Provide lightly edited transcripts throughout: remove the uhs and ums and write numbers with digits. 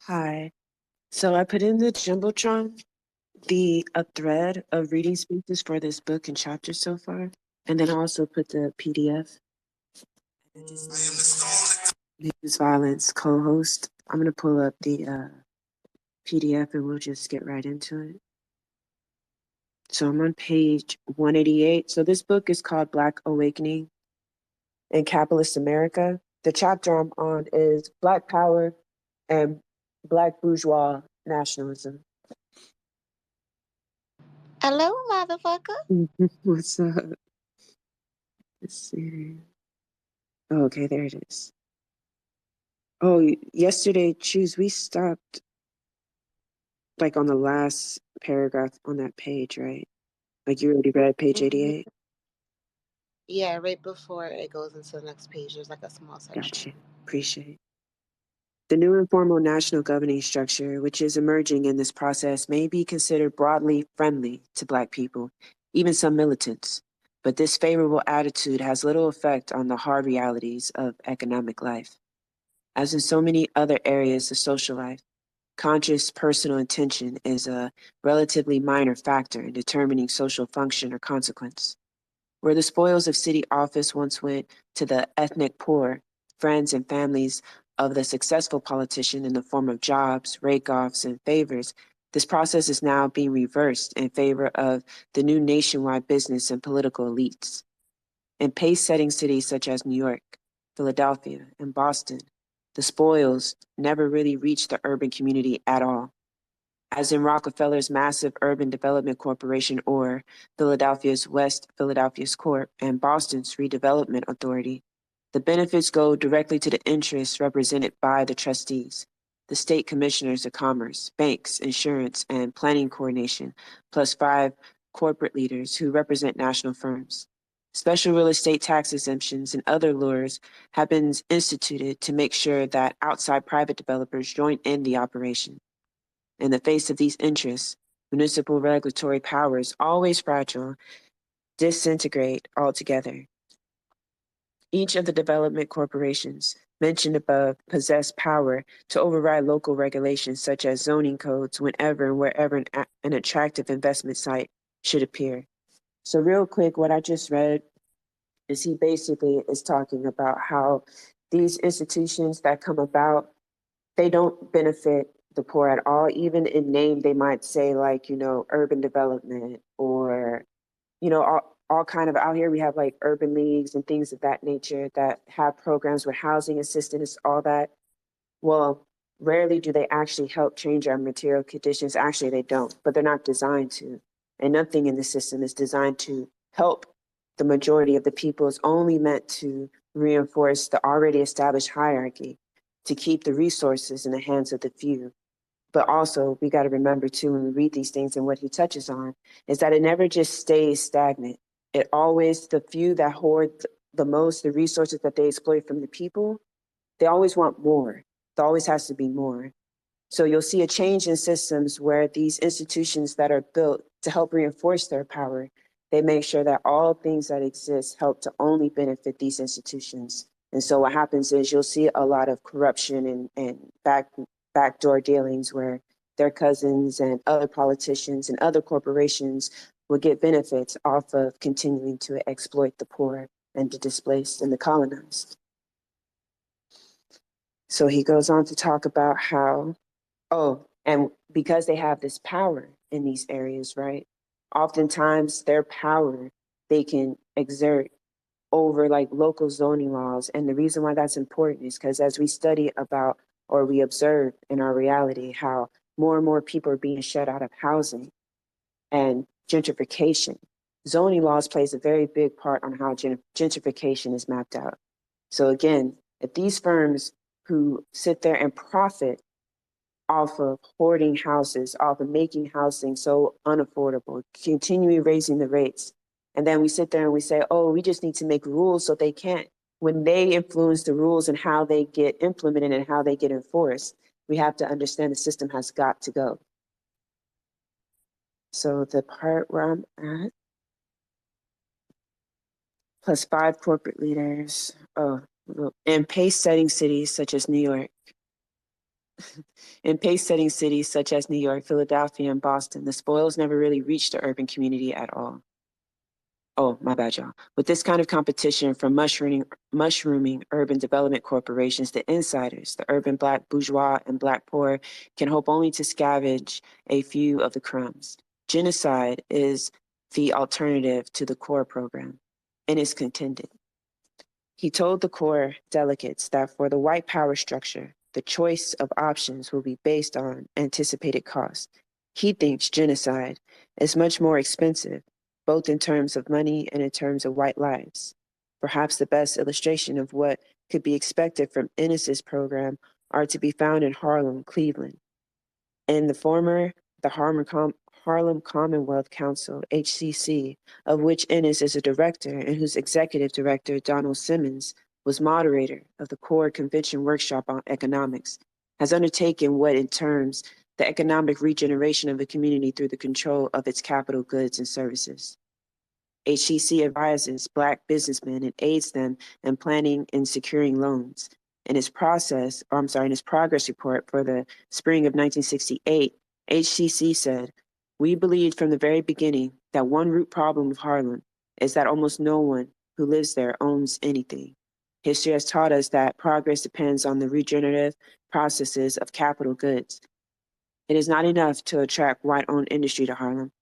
Hi. So I put in the Jumbotron a thread of reading spaces for this book and chapter so far, and then I also put the PDF. News Violence co-host. I'm gonna pull up the PDF and we'll just get right into it. So I'm on page 188. So this book is called Black Awakening in Capitalist America. The chapter I'm on is Black Power and Black Bourgeois Nationalism. Hello, motherfucker. What's up? Let's see. Oh, okay, there it is. Oh, yesterday, choose, we stopped like on the last paragraph on that page, right? Like you already read page hmm 88? Yeah, right before it goes into the next page, there's like a small section. Gotcha. Appreciate it. The new informal national governing structure, which is emerging in this process, may be considered broadly friendly to Black people, even some militants. But this favorable attitude has little effect on the hard realities of economic life. As in so many other areas of social life, conscious personal intention is a relatively minor factor in determining social function or consequence. Where the spoils of city office once went to the ethnic poor, friends and families of the successful politician in the form of jobs, rake-offs, and favors, this process is now being reversed in favor of the new nationwide business and political elites. In pace-setting cities such as New York, Philadelphia, and Boston, the spoils never really reach the urban community at all. As in Rockefeller's massive urban development corporation or Philadelphia's West Philadelphia's Corp and Boston's Redevelopment Authority, the benefits go directly to the interests represented by the trustees, the state commissioners of commerce, banks, insurance, and planning coordination, plus 5 corporate leaders who represent national firms. Special real estate tax exemptions and other lures have been instituted to make sure that outside private developers join in the operation. In the face of these interests, municipal regulatory powers, always fragile, disintegrate altogether. Each of the development corporations mentioned above possess power to override local regulations such as zoning codes whenever and wherever an attractive investment site should appear. So real quick, what I just read is he basically is talking about how these institutions that come about, they don't benefit the poor at all. Even in name, they might say like, urban development or, all kind of out here we have like urban leagues and things of that nature that have programs with housing assistance, all that. Well, rarely do they actually help change our material conditions. Actually, they don't, but they're not designed to. And nothing in the system is designed to help the majority of the people. It's only meant to reinforce the already established hierarchy, to keep the resources in the hands of the few. But also, we got to remember too, when we read these things and what he touches on, is that it never just stays stagnant. It always, the few that hoard the most, the resources that they exploit from the people, they always want more. There always has to be more. So you'll see a change in systems where these institutions that are built to help reinforce their power, they make sure that all things that exist help to only benefit these institutions. And so what happens is you'll see a lot of corruption and backdoor dealings where their cousins and other politicians and other corporations will get benefits off of continuing to exploit the poor and the displaced and the colonized. So he goes on to talk about how, and because they have this power in these areas, right? Oftentimes their power they can exert over like local zoning laws. And the reason why that's important is because as we study about or we observe in our reality how more and more people are being shut out of housing and gentrification, zoning laws plays a very big part on how gentrification is mapped out. So again, if these firms who sit there and profit off of hoarding houses, off of making housing so unaffordable, continually raising the rates. And then we sit there and we say, oh, we just need to make rules so they can't. When they influence the rules and how they get implemented and how they get enforced, we have to understand the system has got to go. So the part where I'm at, plus 5 corporate leaders, in pace-setting cities such as New York, In pace-setting cities such as New York, Philadelphia, and Boston, the spoils never really reached the urban community at all. Oh, my bad, y'all. With this kind of competition from mushrooming urban development corporations, the insiders, the urban black bourgeois and black poor, can hope only to scavenge a few of the crumbs. Genocide is the alternative to the core program, and is contended. He told the core delegates that for the white power structure, the choice of options will be based on anticipated costs. He thinks genocide is much more expensive, both in terms of money and in terms of white lives. Perhaps the best illustration of what could be expected from Ennis's program are to be found in Harlem, Cleveland. In the former, the Harlem Commonwealth Council, HCC, of which Ennis is a director and whose executive director, Donald Simmons, was moderator of the core convention workshop on economics, has undertaken what it terms the economic regeneration of a community through the control of its capital goods and services. HCC advises Black businessmen and aids them in planning and securing loans. In its in its progress report for the spring of 1968, HCC said, "We believed from the very beginning that one root problem of Harlem is that almost no one who lives there owns anything. History has taught us that progress depends on the regenerative processes of capital goods. It is not enough to attract white-owned industry to Harlem.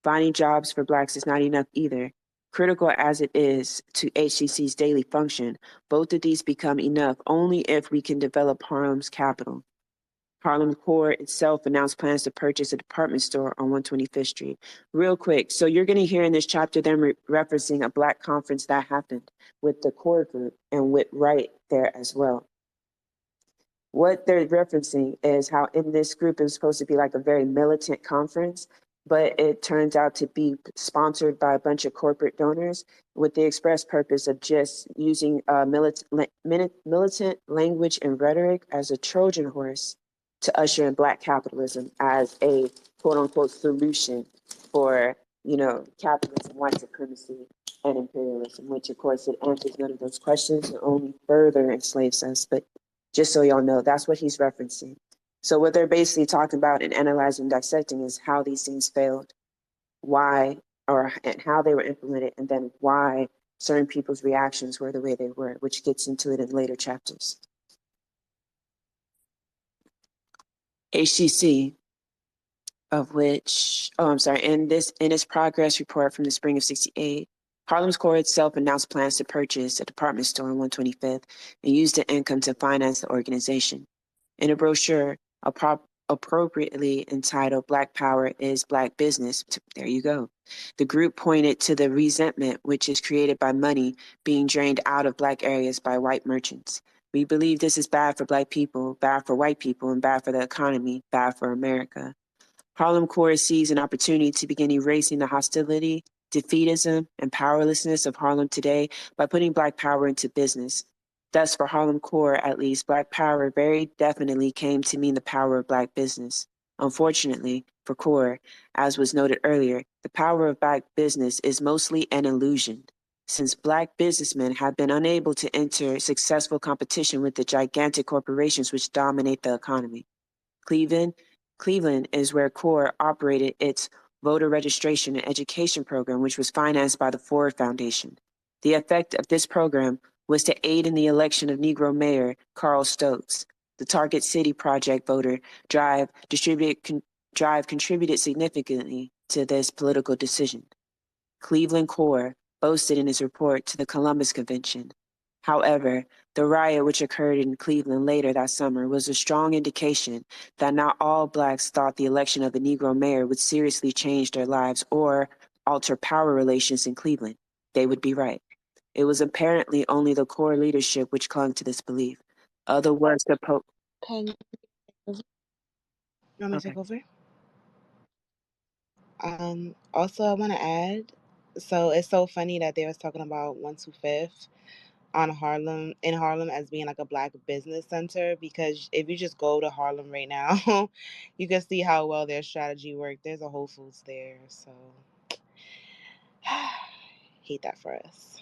Finding jobs for Blacks is not enough either. Critical as it is to HCC's daily function, both of these become enough only if we can develop Harlem's capital." Harlem Core itself announced plans to purchase a department store on 125th Street. Real quick, so you're going to hear in this chapter them referencing a Black conference that happened with the core group and with Wright there as well. What they're referencing is how in this group it was supposed to be like a very militant conference, but it turns out to be sponsored by a bunch of corporate donors with the express purpose of just using militant language and rhetoric as a Trojan horse to usher in Black capitalism as a quote unquote solution for, capitalism, white supremacy, and imperialism, which of course it answers none of those questions and only further enslaves us. But just so y'all know, that's what he's referencing. So what they're basically talking about and analyzing and dissecting is how these things failed, why, and how they were implemented, and then why certain people's reactions were the way they were, which gets into it in later chapters. HCC, of which, in its progress report from the spring of 68, Harlem's Core itself announced plans to purchase a department store on 125th and use the income to finance the organization. In a brochure appropriately entitled Black Power is Black Business, there you go, the group pointed to the resentment which is created by money being drained out of Black areas by white merchants. We believe this is bad for Black people, bad for white people, and bad for the economy, bad for America. Harlem Core sees an opportunity to begin erasing the hostility, defeatism, and powerlessness of Harlem today by putting Black power into business. Thus, for Harlem Core, at least, Black power very definitely came to mean the power of Black business. Unfortunately, for Core, as was noted earlier, the power of Black business is mostly an illusion, since Black businessmen have been unable to enter successful competition with the gigantic corporations which dominate the economy. Cleveland is where CORE operated its voter registration and education program, which was financed by the Ford Foundation. The effect of this program was to aid in the election of Negro Mayor Carl Stokes. The Target City Project voter drive contributed significantly to this political decision. Cleveland Core boasted in his report to the Columbus Convention. However, the riot which occurred in Cleveland later that summer was a strong indication that not all Blacks thought the election of the Negro mayor would seriously change their lives or alter power relations in Cleveland. They would be right. It was apparently only the core leadership which clung to this belief. Other words, Pen, you want me to take over? Also, I want to add, so it's so funny that they was talking about 125th in Harlem as being like a Black business center, because if you just go to Harlem right now, you can see how well their strategy worked. There's a Whole Foods there, so hate that for us.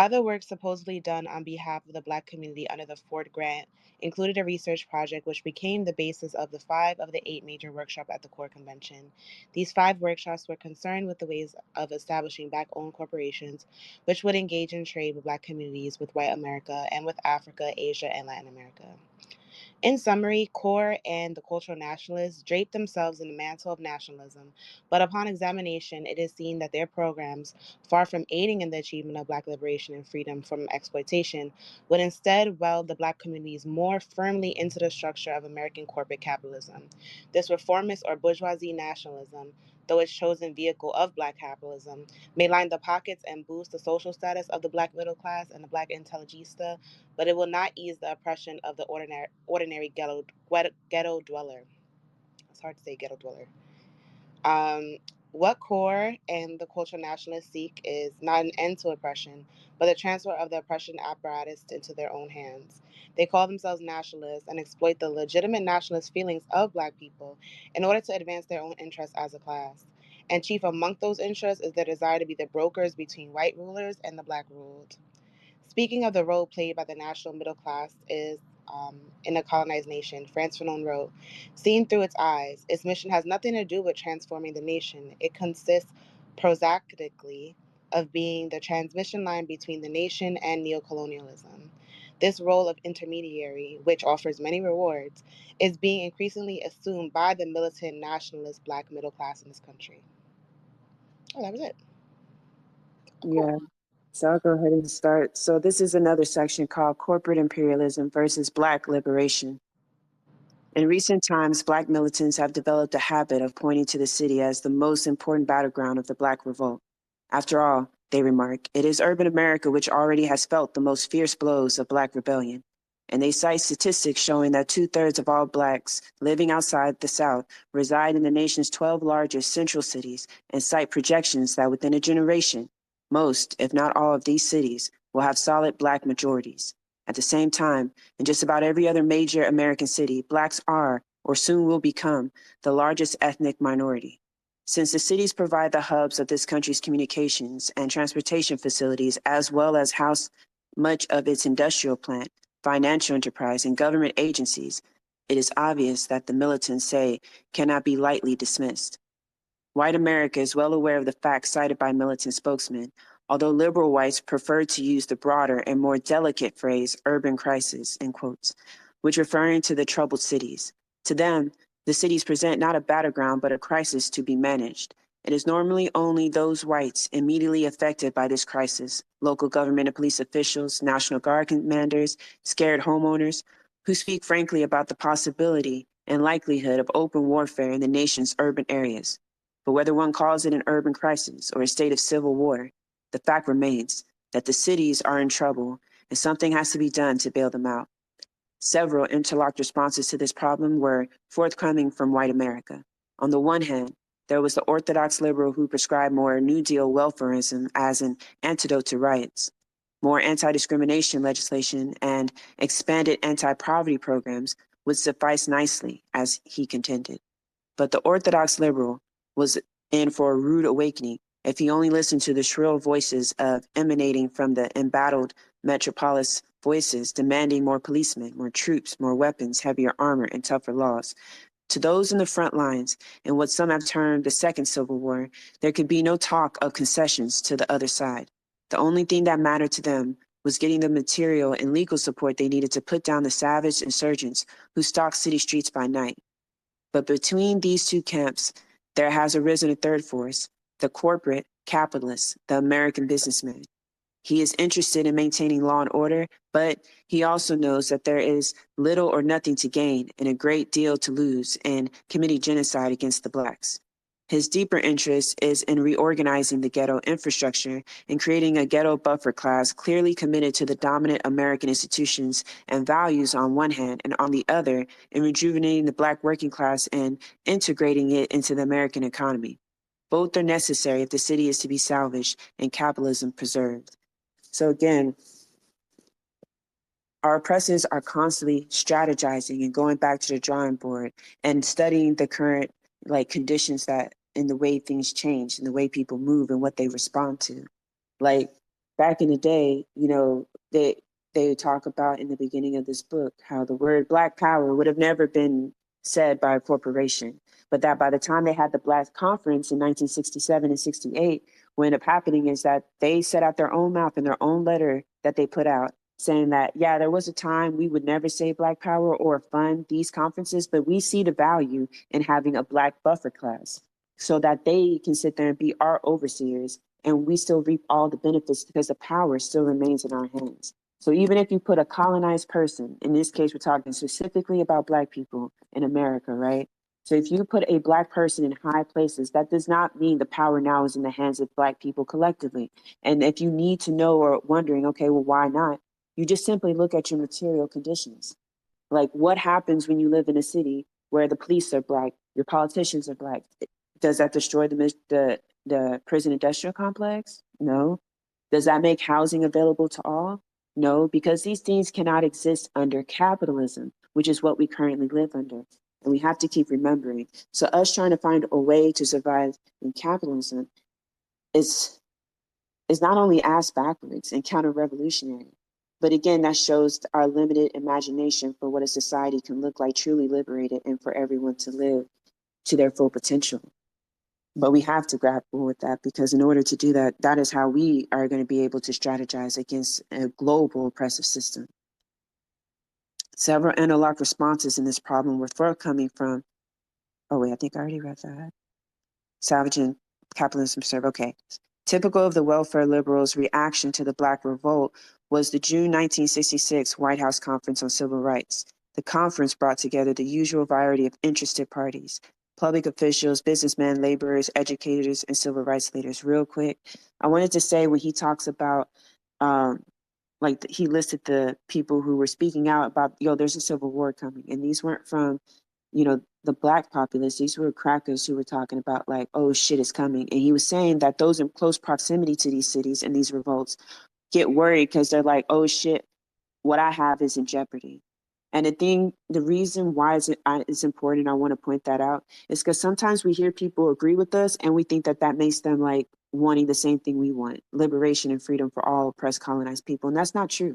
Other work supposedly done on behalf of the Black community under the Ford Grant included a research project which became the basis of the 5 of the 8 major workshops at the core convention. These 5 workshops were concerned with the ways of establishing Black owned corporations, which would engage in trade with Black communities, with white America, and with Africa, Asia, and Latin America. In summary, CORE and the cultural nationalists drape themselves in the mantle of nationalism, but upon examination, it is seen that their programs, far from aiding in the achievement of Black liberation and freedom from exploitation, would instead weld the Black communities more firmly into the structure of American corporate capitalism. This reformist or bourgeoisie nationalism, though its chosen vehicle of Black capitalism, may line the pockets and boost the social status of the Black middle class and the Black intelligentsia, but it will not ease the oppression of the ordinary ghetto dweller. It's hard to say ghetto dweller. Um, what CORE and the cultural nationalists seek is not an end to oppression, but the transfer of the oppression apparatus into their own hands. They call themselves nationalists and exploit the legitimate nationalist feelings of Black people in order to advance their own interests as a class. And chief among those interests is their desire to be the brokers between white rulers and the Black ruled. Speaking of the role played by the national middle class is in a colonized nation, France Fanon wrote, seen through its eyes, its mission has nothing to do with transforming the nation. It consists prosaically of being the transmission line between the nation and neocolonialism. This role of intermediary, which offers many rewards, is being increasingly assumed by the militant nationalist Black middle class in this country. Oh, that was it. Cool. Yeah. So I'll go ahead and start. So this is another section called Corporate Imperialism versus Black Liberation. In recent times, Black militants have developed a habit of pointing to the city as the most important battleground of the Black revolt. After all, they remark, it is urban America which already has felt the most fierce blows of Black rebellion. And they cite statistics showing that 2/3 of all Blacks living outside the South reside in the nation's 12 largest central cities, and cite projections that within a generation, most, if not all, of these cities will have solid Black majorities. At the same time, in just about every other major American city, Blacks are, or soon will become, the largest ethnic minority. Since the cities provide the hubs of this country's communications and transportation facilities, as well as house much of its industrial plant, financial enterprise, and government agencies, it is obvious that the militants say cannot be lightly dismissed. White America is well aware of the facts cited by militant spokesmen, although liberal whites prefer to use the broader and more delicate phrase urban crisis, in quotes, which referring to the troubled cities. To them, the cities present not a battleground but a crisis to be managed. It is normally only those whites immediately affected by this crisis, local government and police officials, National Guard commanders, scared homeowners, who speak frankly about the possibility and likelihood of open warfare in the nation's urban areas. But whether one calls it an urban crisis or a state of civil war, the fact remains that the cities are in trouble and something has to be done to bail them out. Several interlocked responses to this problem were forthcoming from white America. On the one hand, there was the orthodox liberal who prescribed more New Deal welfarism as an antidote to riots. More anti-discrimination legislation and expanded anti-poverty programs would suffice nicely, as he contended. But the orthodox liberal was in for a rude awakening if he only listened to the shrill voices of emanating from the embattled metropolis voices demanding more policemen, more troops, more weapons, heavier armor, and tougher laws. To those in the front lines, in what some have termed the Second Civil War, there could be no talk of concessions to the other side. The only thing that mattered to them was getting the material and legal support they needed to put down the savage insurgents who stalked city streets by night. But between these two camps, there has arisen a third force, the corporate capitalist, the American businessman. He is interested in maintaining law and order, but he also knows that there is little or nothing to gain and a great deal to lose in committing genocide against the Blacks. His deeper interest is in reorganizing the ghetto infrastructure and creating a ghetto buffer class clearly committed to the dominant American institutions and values on one hand, and on the other, in rejuvenating the Black working class and integrating it into the American economy. Both are necessary if the city is to be salvaged and capitalism preserved. So again, our oppressors are constantly strategizing and going back to the drawing board and studying the current conditions that in the way things change and the way people move and what they respond to. Like back in the day, they talk about in the beginning of this book how the word Black Power would have never been said by a corporation, but that by the time they had the Black Conference in 1967 and 68, what ended up happening is that they set out their own mouth in their own letter that they put out saying that, yeah, there was a time we would never say Black Power or fund these conferences, but we see the value in having a Black buffer class so that they can sit there and be our overseers and we still reap all the benefits because the power still remains in our hands. So even if you put a colonized person, in this case, we're talking specifically about Black people in America, right? So if you put a Black person in high places, that does not mean the power now is in the hands of Black people collectively. And if you need to know or wondering, okay, well, why not? You just simply look at your material conditions. Like what happens when you live in a city where the police are Black, your politicians are Black? Does that destroy the prison industrial complex? No. Does that make housing available to all? No, because these things cannot exist under capitalism, which is what we currently live under. And we have to keep remembering. So us trying to find a way to survive in capitalism is not only ass backwards and counter-revolutionary, but again, that shows our limited imagination for what a society can look like truly liberated and for everyone to live to their full potential. But we have to grapple with that because in order to do that, that is how we are going to be able to strategize against a global oppressive system. Several analog responses in this problem were forthcoming from, oh wait, I think I already read that. Savage and Capitalism Serve, okay. Typical of the welfare liberals' reaction to the Black Revolt was the June 1966 White House Conference on Civil Rights. The conference brought together the usual variety of interested parties, public officials, businessmen, laborers, educators, and civil rights leaders. Real quick, I wanted to say when he talks about, he listed the people who were speaking out about, there's a civil war coming. And these weren't from, the Black populace. These were crackers who were talking about like, oh, shit is coming. And he was saying that those in close proximity to these cities and these revolts get worried because they're like, oh, shit, what I have is in jeopardy. And the reason why it's important, I want to point that out, is because sometimes we hear people agree with us and we think that that makes them like wanting the same thing we want, liberation and freedom for all oppressed, colonized people. And that's not true.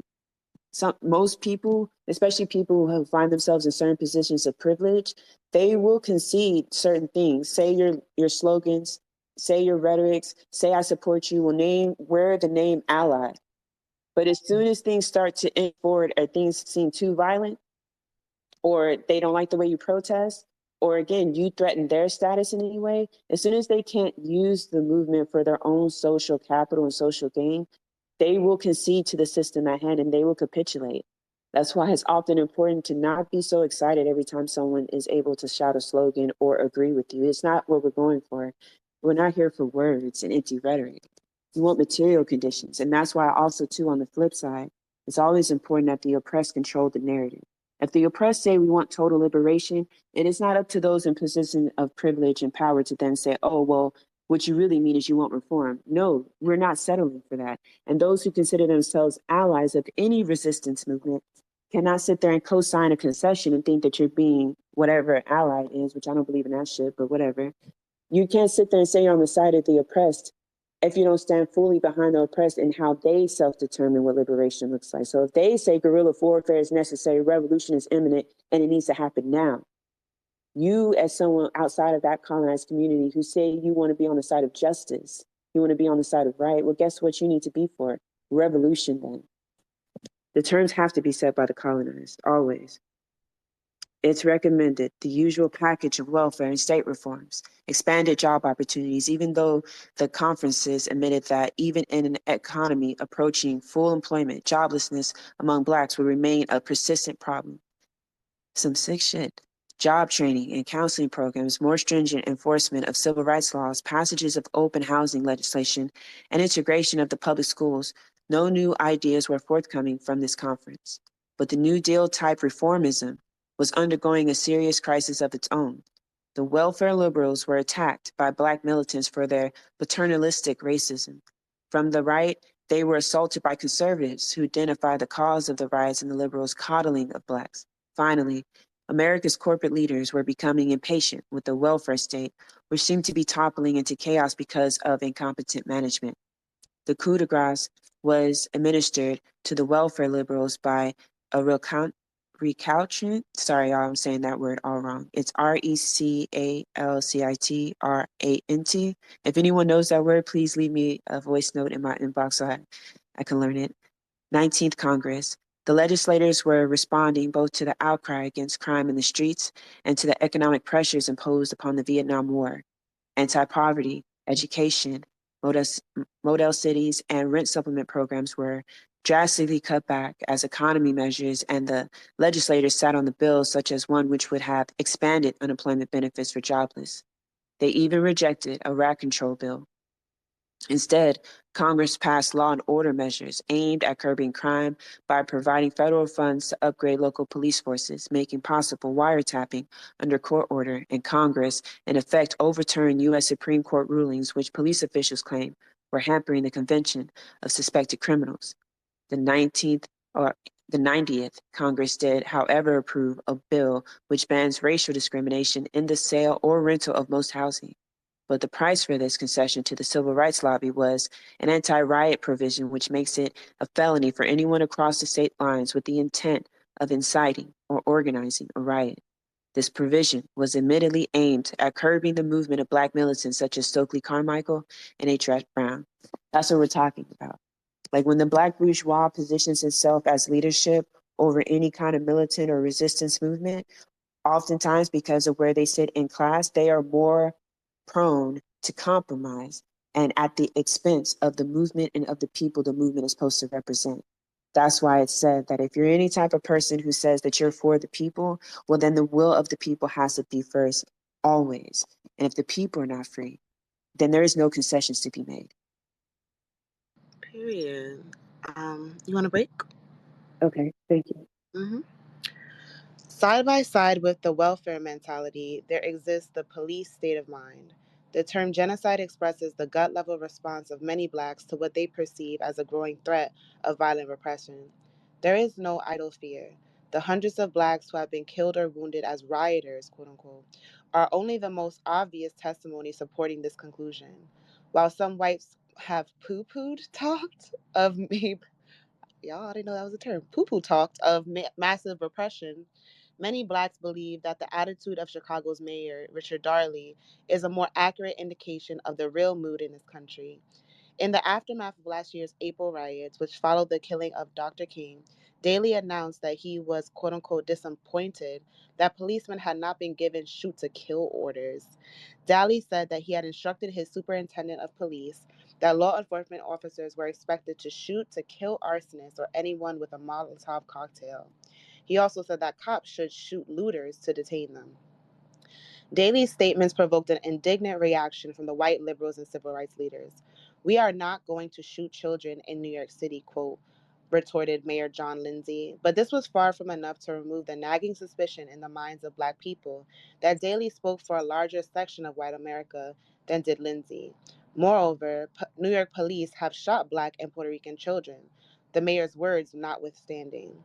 Most people, especially people who find themselves in certain positions of privilege, they will concede certain things. Say your slogans, say your rhetorics, say I support you, wear the name ally. But as soon as things start to inch forward or things seem too violent, or they don't like the way you protest, or again, you threaten their status in any way, as soon as they can't use the movement for their own social capital and social gain, they will concede to the system at hand and they will capitulate. That's why it's often important to not be so excited every time someone is able to shout a slogan or agree with you. It's not what we're going for. We're not here for words and empty rhetoric. We want material conditions. And that's why also too, on the flip side, it's always important that the oppressed control the narrative. If the oppressed say we want total liberation, it is not up to those in position of privilege and power to then say, oh, well, what you really mean is you want reform. No, we're not settling for that. And those who consider themselves allies of any resistance movement cannot sit there and co-sign a concession and think that you're being whatever ally is, which I don't believe in that shit, but whatever. You can't sit there and say you're on the side of the oppressed if you don't stand fully behind the oppressed and how they self-determine what liberation looks like. So if they say guerrilla warfare is necessary, revolution is imminent, and it needs to happen now, you as someone outside of that colonized community who say you want to be on the side of justice, you want to be on the side of right, well, guess what you need to be for? Revolution then. The terms have to be set by the colonized, always. It's recommended the usual package of welfare and state reforms, expanded job opportunities, even though the conferences admitted that even in an economy approaching full employment, joblessness among Blacks will remain a persistent problem. Some sick shit. Job training and counseling programs, more stringent enforcement of civil rights laws, passages of open housing legislation, and integration of the public schools. No new ideas were forthcoming from this conference. But the New Deal type reformism was undergoing a serious crisis of its own. The welfare liberals were attacked by Black militants for their paternalistic racism. From the right, they were assaulted by conservatives who identified the cause of the riots and the liberals' coddling of Blacks. Finally, America's corporate leaders were becoming impatient with the welfare state, which seemed to be toppling into chaos because of incompetent management. The coup de grace was administered to the welfare liberals by a recalcitrant, sorry, y'all, I'm saying that word all wrong. It's RECALCITRANT. If anyone knows that word, please leave me a voice note in my inbox so I can learn it. 19th Congress. The legislators were responding both to the outcry against crime in the streets and to the economic pressures imposed upon the Vietnam War. Anti-poverty, education, model, model cities, and rent supplement programs were drastically cut back as economy measures, and the legislators sat on the bills such as one which would have expanded unemployment benefits for jobless. They even rejected a rat control bill. Instead, Congress passed law and order measures aimed at curbing crime by providing federal funds to upgrade local police forces, making possible wiretapping under court order, and Congress, in effect, overturned U.S. Supreme Court rulings which police officials claim were hampering the convention of suspected criminals. The 19th or the 90th Congress did, however, approve a bill which bans racial discrimination in the sale or rental of most housing. But the price for this concession to the civil rights lobby was an anti-riot provision which makes it a felony for anyone across the state lines with the intent of inciting or organizing a riot. This provision was admittedly aimed at curbing the movement of Black militants such as Stokely Carmichael and H. Rap Brown. That's what we're talking about. Like when the Black bourgeois positions itself as leadership over any kind of militant or resistance movement, oftentimes because of where they sit in class, they are more prone to compromise and at the expense of the movement and of the people the movement is supposed to represent. That's why it's said that if you're any type of person who says that you're for the people, well, then the will of the people has to be first, always. And if the people are not free, then there is no concessions to be made. Period. You want a break? Okay, thank you. Mm-hmm. Side by side with the welfare mentality, there exists the police state of mind. The term genocide expresses the gut level response of many Blacks to what they perceive as a growing threat of violent repression. There is no idle fear. The hundreds of Blacks who have been killed or wounded as rioters, quote unquote, are only the most obvious testimony supporting this conclusion. While some whites have poo pooed talked of me, y'all, I didn't know that was a term, poo poo talked of massive repression. Many Blacks believe that the attitude of Chicago's mayor, Richard Darley, is a more accurate indication of the real mood in this country. In the aftermath of last year's April riots, which followed the killing of Dr. King, Daley announced that he was quote unquote disappointed that policemen had not been given shoot to kill orders. Daley said that he had instructed his superintendent of police that law enforcement officers were expected to shoot to kill arsonists or anyone with a Molotov cocktail. He also said that cops should shoot looters to detain them. Daley's statements provoked an indignant reaction from the white liberals and civil rights leaders. "We are not going to shoot children in New York City," quote, retorted Mayor John Lindsay. But this was far from enough to remove the nagging suspicion in the minds of Black people that Daley spoke for a larger section of white America than did Lindsay. Moreover, New York police have shot Black and Puerto Rican children, the mayor's words notwithstanding.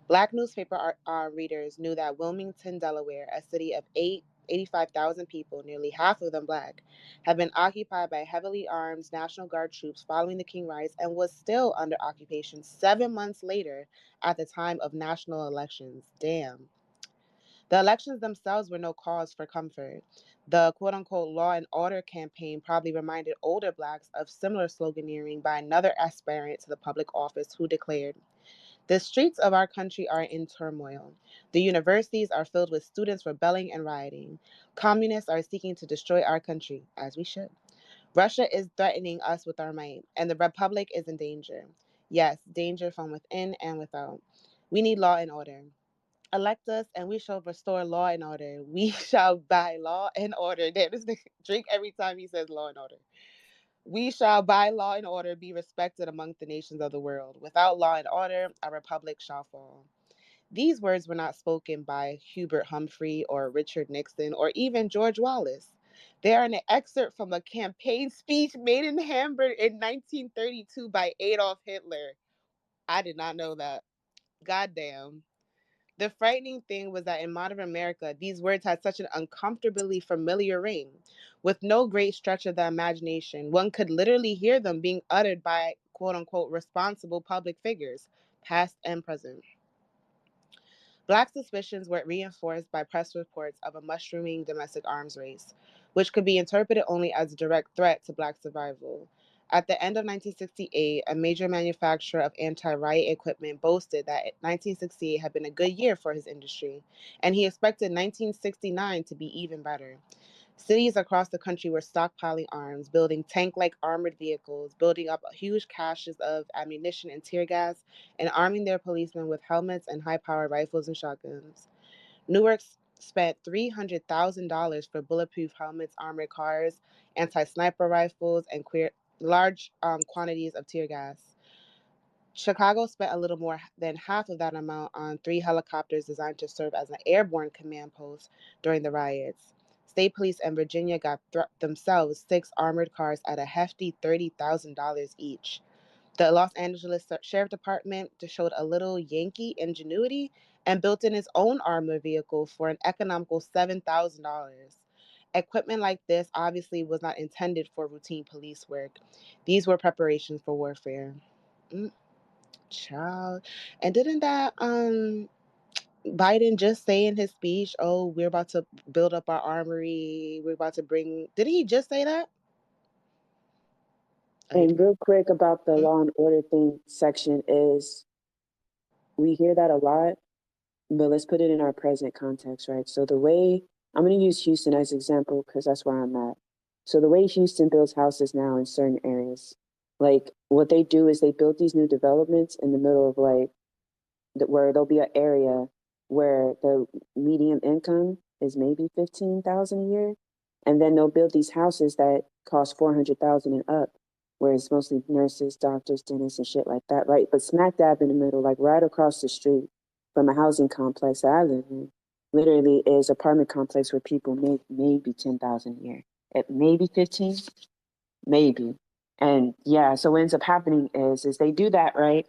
Black newspaper readers knew that Wilmington, Delaware, a city of 85,000 people, nearly half of them Black, had been occupied by heavily armed National Guard troops following the King riots and was still under occupation 7 months later at the time of national elections. Damn. The elections themselves were no cause for comfort. The quote unquote law and order campaign probably reminded older Blacks of similar sloganeering by another aspirant to the public office who declared, "The streets of our country are in turmoil. The universities are filled with students rebelling and rioting. Communists are seeking to destroy our country, as we should. Russia is threatening us with our might, and the Republic is in danger. Yes, danger from within and without. We need law and order. Elect us, and we shall restore law and order. We shall buy law and order." Damn, this nigga drink every time he says law and order. "We shall by law and order be respected among the nations of the world. Without law and order, a republic shall fall." These words were not spoken by Hubert Humphrey or Richard Nixon or even George Wallace. They are an excerpt from a campaign speech made in Hamburg in 1932 by Adolf Hitler. I did not know that. Goddamn. The frightening thing was that in modern America, these words had such an uncomfortably familiar ring. With no great stretch of the imagination, one could literally hear them being uttered by quote unquote responsible public figures, past and present. Black suspicions were reinforced by press reports of a mushrooming domestic arms race, which could be interpreted only as a direct threat to Black survival. At the end of 1968, a major manufacturer of anti riot equipment boasted that 1968 had been a good year for his industry, and he expected 1969 to be even better. Cities across the country were stockpiling arms, building tank like armored vehicles, building up huge caches of ammunition and tear gas, and arming their policemen with helmets and high powered rifles and shotguns. Newark spent $300,000 for bulletproof helmets, armored cars, anti sniper rifles, and large quantities of tear gas. Chicago spent a little more than half of that amount on 3 helicopters designed to serve as an airborne command post during the riots. State police in Virginia got themselves 6 armored cars at a hefty $30,000 each. The Los Angeles Sheriff Department showed a little Yankee ingenuity and built in its own armored vehicle for an economical $7,000. Equipment like this obviously was not intended for routine police work. These were preparations for warfare. Mm. Child. And didn't that Biden just say in his speech, "Oh, we're about to build up our armory. We're about to bring." Didn't he just say that? Oh, he And did. real quick about the law and order thing section is we hear that a lot, but let's put it in our present context, right? So the way I'm going to use Houston as example because that's where I'm at. So the way Houston builds houses now in certain areas, like what they do is they build these new developments in the middle of like where there'll be an area where the medium income is maybe 15,000 a year, and then they'll build these houses that cost 400,000 and up, where it's mostly nurses, doctors, dentists, and shit like that, right? But smack dab in the middle, like right across the street from a housing complex that I live in, literally is apartment complex where people make maybe 10,000 a year, at maybe 15, maybe. And yeah, so what ends up happening is they do that, right?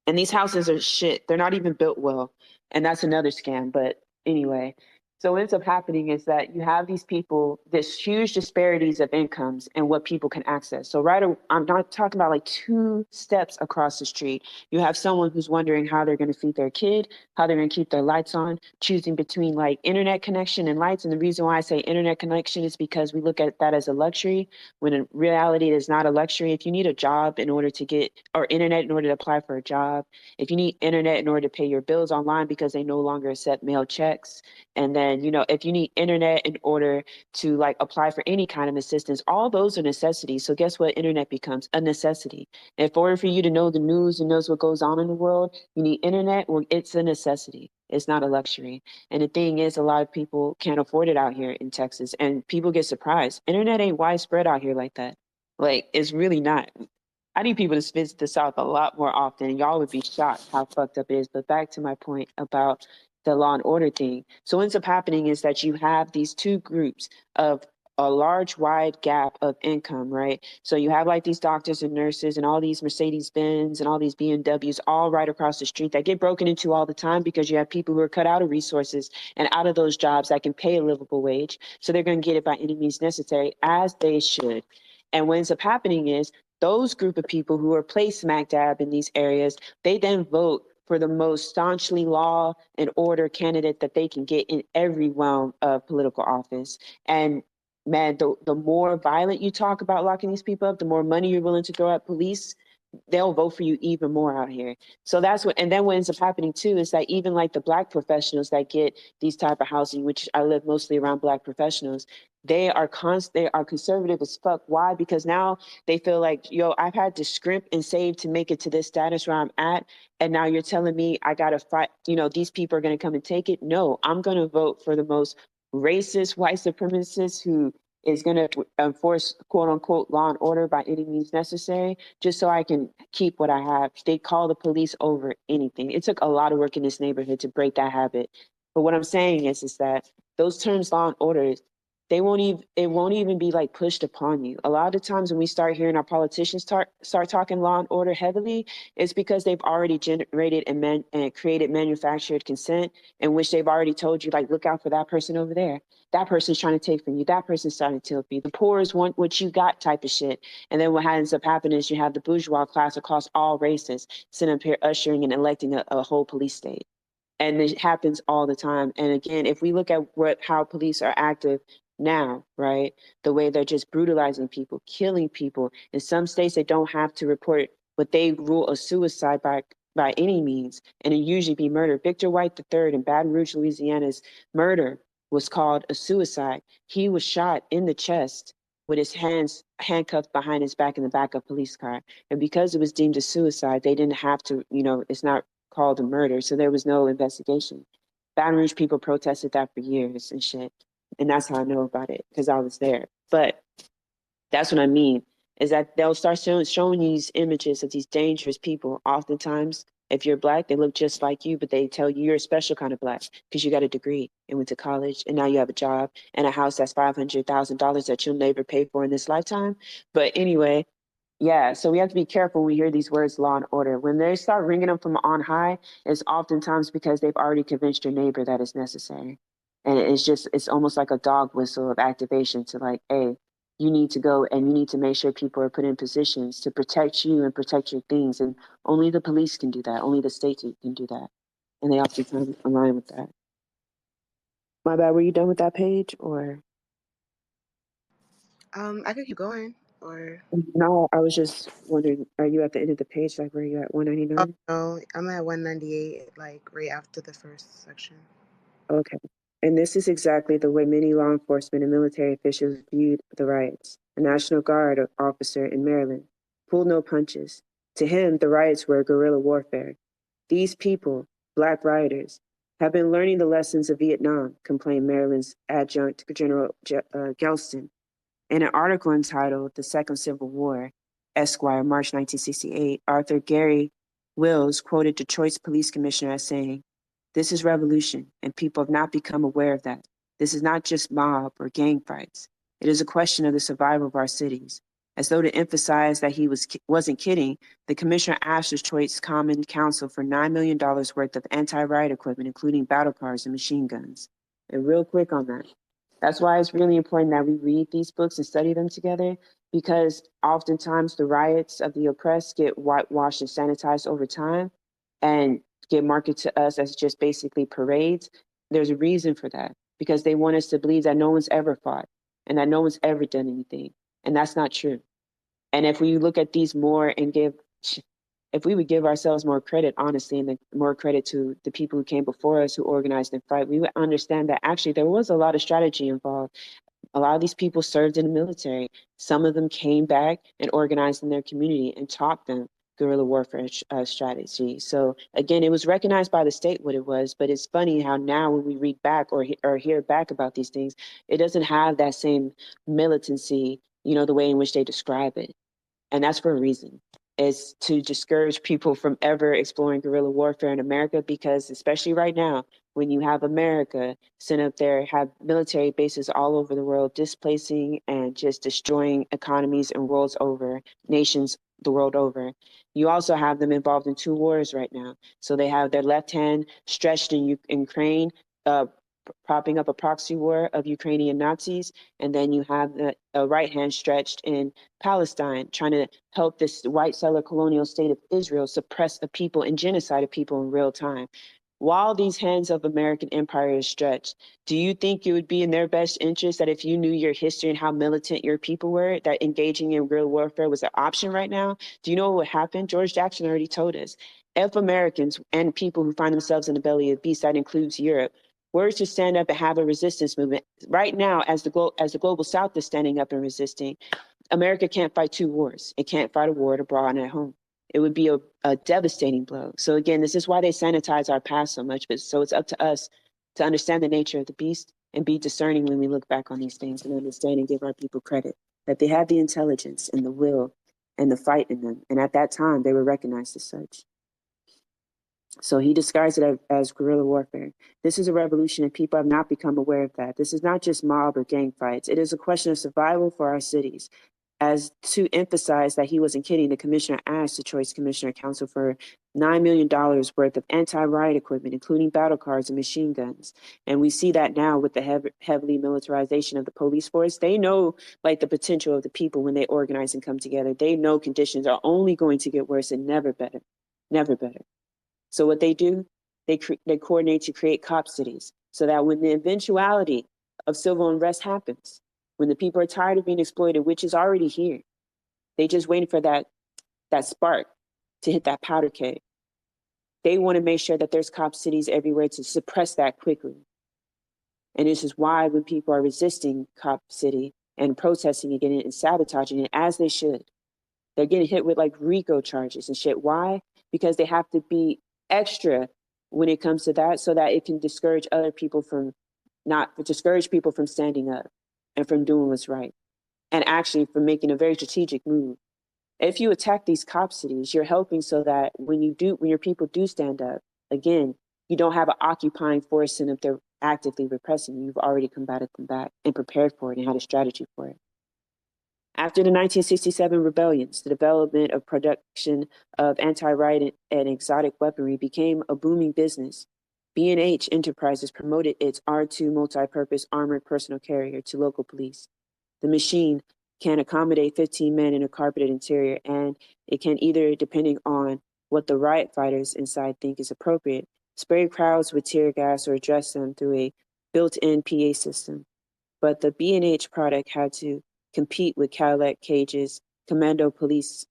And these houses are shit. They're not even built well. And that's another scam. But anyway, so what ends up happening is that you have these people, this huge disparities of incomes and what people can access. So I'm not talking about like 2 steps across the street. You have someone who's wondering how they're going to feed their kid, how they're going to keep their lights on, choosing between like internet connection and lights. And the reason why I say internet connection is because we look at that as a luxury when in reality it is not a luxury. If you need a job in order to get, or internet in order to apply for a job, if you need internet in order to pay your bills online because they no longer accept mail checks, and then, if you need internet in order to like apply for any kind of assistance, all those are necessities. So guess what? Internet becomes a necessity. In order for you to know the news and knows what goes on in the world, you need internet. Well, it's a necessity. It's not a luxury. And the thing is, a lot of people can't afford it out here in Texas, and people get surprised. Internet ain't widespread out here like that. Like, it's really not. I need people to visit the South a lot more often. Y'all would be shocked how fucked up it is. But back to my point about the law and order thing. So what ends up happening is that you have these 2 groups of a large, wide gap of income, right? So you have like these doctors and nurses and all these Mercedes Benz and all these BMWs all right across the street that get broken into all the time because you have people who are cut out of resources and out of those jobs that can pay a livable wage. So they're going to get it by any means necessary, as they should. And what ends up happening is those group of people who are placed smack dab in these areas, they then vote for the most staunchly law and order candidate that they can get in every realm of political office. And man, the more violent you talk about locking these people up, the more money you're willing to throw at police, they'll vote for you even more out here. So that's what, and then what ends up happening too is that even like the Black professionals that get these type of housing, which I live mostly around Black professionals, they are conservative as fuck. Why? Because now they feel like, yo, I've had to scrimp and save to make it to this status where I'm at, and now you're telling me I gotta fight. These people are gonna come and take it. No, I'm gonna vote for the most racist white supremacist who is going to enforce quote unquote law and order by any means necessary, just so I can keep what I have. They call the police over anything. It took a lot of work in this neighborhood to break that habit. But what I'm saying is that those terms, law and order, it won't even be like pushed upon you. A lot of times when we start hearing our politicians start talking law and order heavily, it's because they've already generated and created manufactured consent in which they've already told you, like, look out for that person over there. That person's trying to take from you. That person's trying to steal from you. The poorest want what you got type of shit. And then what ends up happening is you have the bourgeois class across all races sitting up here ushering and electing a whole police state. And it happens all the time. And again, if we look at how police are active now, right, the way they're just brutalizing people, killing people. In some states, they don't have to report what they rule a suicide by any means, and it usually be murder. Victor White III in Baton Rouge, Louisiana's murder was called a suicide. He was shot in the chest with his hands handcuffed behind his back in the back of a police car. And because it was deemed a suicide, they didn't have to, it's not called a murder, so there was no investigation. Baton Rouge people protested that for years and shit. And that's how I know about it, because I was there. But that's what I mean, is that they'll start showing you these images of these dangerous people. Oftentimes, if you're Black, they look just like you, but they tell you you're a special kind of Black because you got a degree and went to college, and now you have a job and a house that's $500,000 that you'll never pay for in this lifetime. But anyway, yeah, so we have to be careful when we hear these words, law and order. When they start ringing them from on high, it's oftentimes because they've already convinced your neighbor that it's necessary. And it's almost like a dog whistle of activation to, like, hey, you need to go and you need to make sure people are put in positions to protect you and protect your things. And only the police can do that. Only the state can do that. And they oftentimes align with that. My bad, were you done with that page or? I could keep going, or No, I was just wondering, are you at the end of the page? Like, where are you at, oh 199? no, I'm at 198, like right after the first section. Okay. And this is exactly the way many law enforcement and military officials viewed the riots. A National Guard officer in Maryland pulled no punches. To him, the riots were guerrilla warfare. These people, Black rioters, have been learning the lessons of Vietnam, complained Maryland's adjunct General Gelston. In an article entitled The Second Civil War, Esquire, March 1968, Arthur Gary Wills quoted Detroit's police commissioner as saying, "This is revolution, and people have not become aware of that. This is not just mob or gang fights. It is a question of the survival of our cities." As though to emphasize that he wasn't kidding, the commissioner asked Detroit's Common Council for $9 million worth of anti-riot equipment, including battle cars and machine guns. And real quick on that. That's why it's really important that we read these books and study them together, because oftentimes the riots of the oppressed get whitewashed and sanitized over time and get marketed to us as just basically parades. There's a reason for that, because they want us to believe that no one's ever fought and that no one's ever done anything. And that's not true. And if we look at these more and if we would give ourselves more credit, honestly, and more credit to the people who came before us who organized and fight, we would understand that actually there was a lot of strategy involved. A lot of these people served in the military. Some of them came back and organized in their community and taught them guerrilla warfare strategy. So again, it was recognized by the state what it was, but it's funny how now when we read back or hear back about these things, it doesn't have that same militancy, the way in which they describe it. And that's for a reason. Is to discourage people from ever exploring guerrilla warfare in America, because especially right now, when you have America sent up there, have military bases all over the world, displacing and just destroying economies and worlds over, nations the world over. You also have them involved in two wars right now. So they have their left hand stretched in Ukraine, propping up a proxy war of Ukrainian Nazis, and then you have the right hand stretched in Palestine, trying to help this white settler colonial state of Israel suppress a people and genocide a people in real time. While these hands of American empire is stretched, do you think it would be in their best interest that if you knew your history and how militant your people were, that engaging in guerrilla warfare was an option right now? Do you know what would happen? George Jackson already told us. If Americans and people who find themselves in the belly of the beast, that includes Europe, were to stand up and have a resistance movement right now, as the global South is standing up and resisting, America can't fight two wars. It can't fight a war abroad and at home. It would be a devastating blow. So again, this is why they sanitize our past so much. But so it's up to us to understand the nature of the beast and be discerning when we look back on these things, and understand and give our people credit that they have the intelligence and the will and the fight in them. And at that time, they were recognized as such. So he describes it as guerrilla warfare. This is a revolution, and people have not become aware of that. This is not just mob or gang fights. It is a question of survival for our cities. As to emphasize that he wasn't kidding, the commissioner asked the Choice Commissioner Council for $9 million worth of anti-riot equipment, including battle cars and machine guns. And we see that now with the heavily militarization of the police force. They know like the potential of the people when they organize and come together. They know conditions are only going to get worse and never better, never better. So what they do, they coordinate to create cop cities so that when the eventuality of civil unrest happens, when the people are tired of being exploited, which is already here, they just waiting for that spark to hit that powder keg. They want to make sure that there's cop cities everywhere to suppress that quickly. And this is why when people are resisting cop city and protesting against it and sabotaging it, as they should, they're getting hit with like RICO charges and shit. Why? Because they have to be extra when it comes to that so that it can discourage other people from discourage people from standing up and from doing what's right and actually from making a very strategic move. If you attack these cop cities, you're helping so that when your people do stand up, again, you don't have an occupying force and if they're actively repressing you, you've already combated them back and prepared for it and had a strategy for it. After the 1967 rebellions, the development of production of anti-riot and exotic weaponry became a booming business. B&H Enterprises promoted its R2 multi-purpose armored personal carrier to local police. The machine can accommodate 15 men in a carpeted interior, and it can either, depending on what the riot fighters inside think is appropriate, spray crowds with tear gas or address them through a built-in PA system. But the B&H product had to compete with Cadillac Cage's Commando Police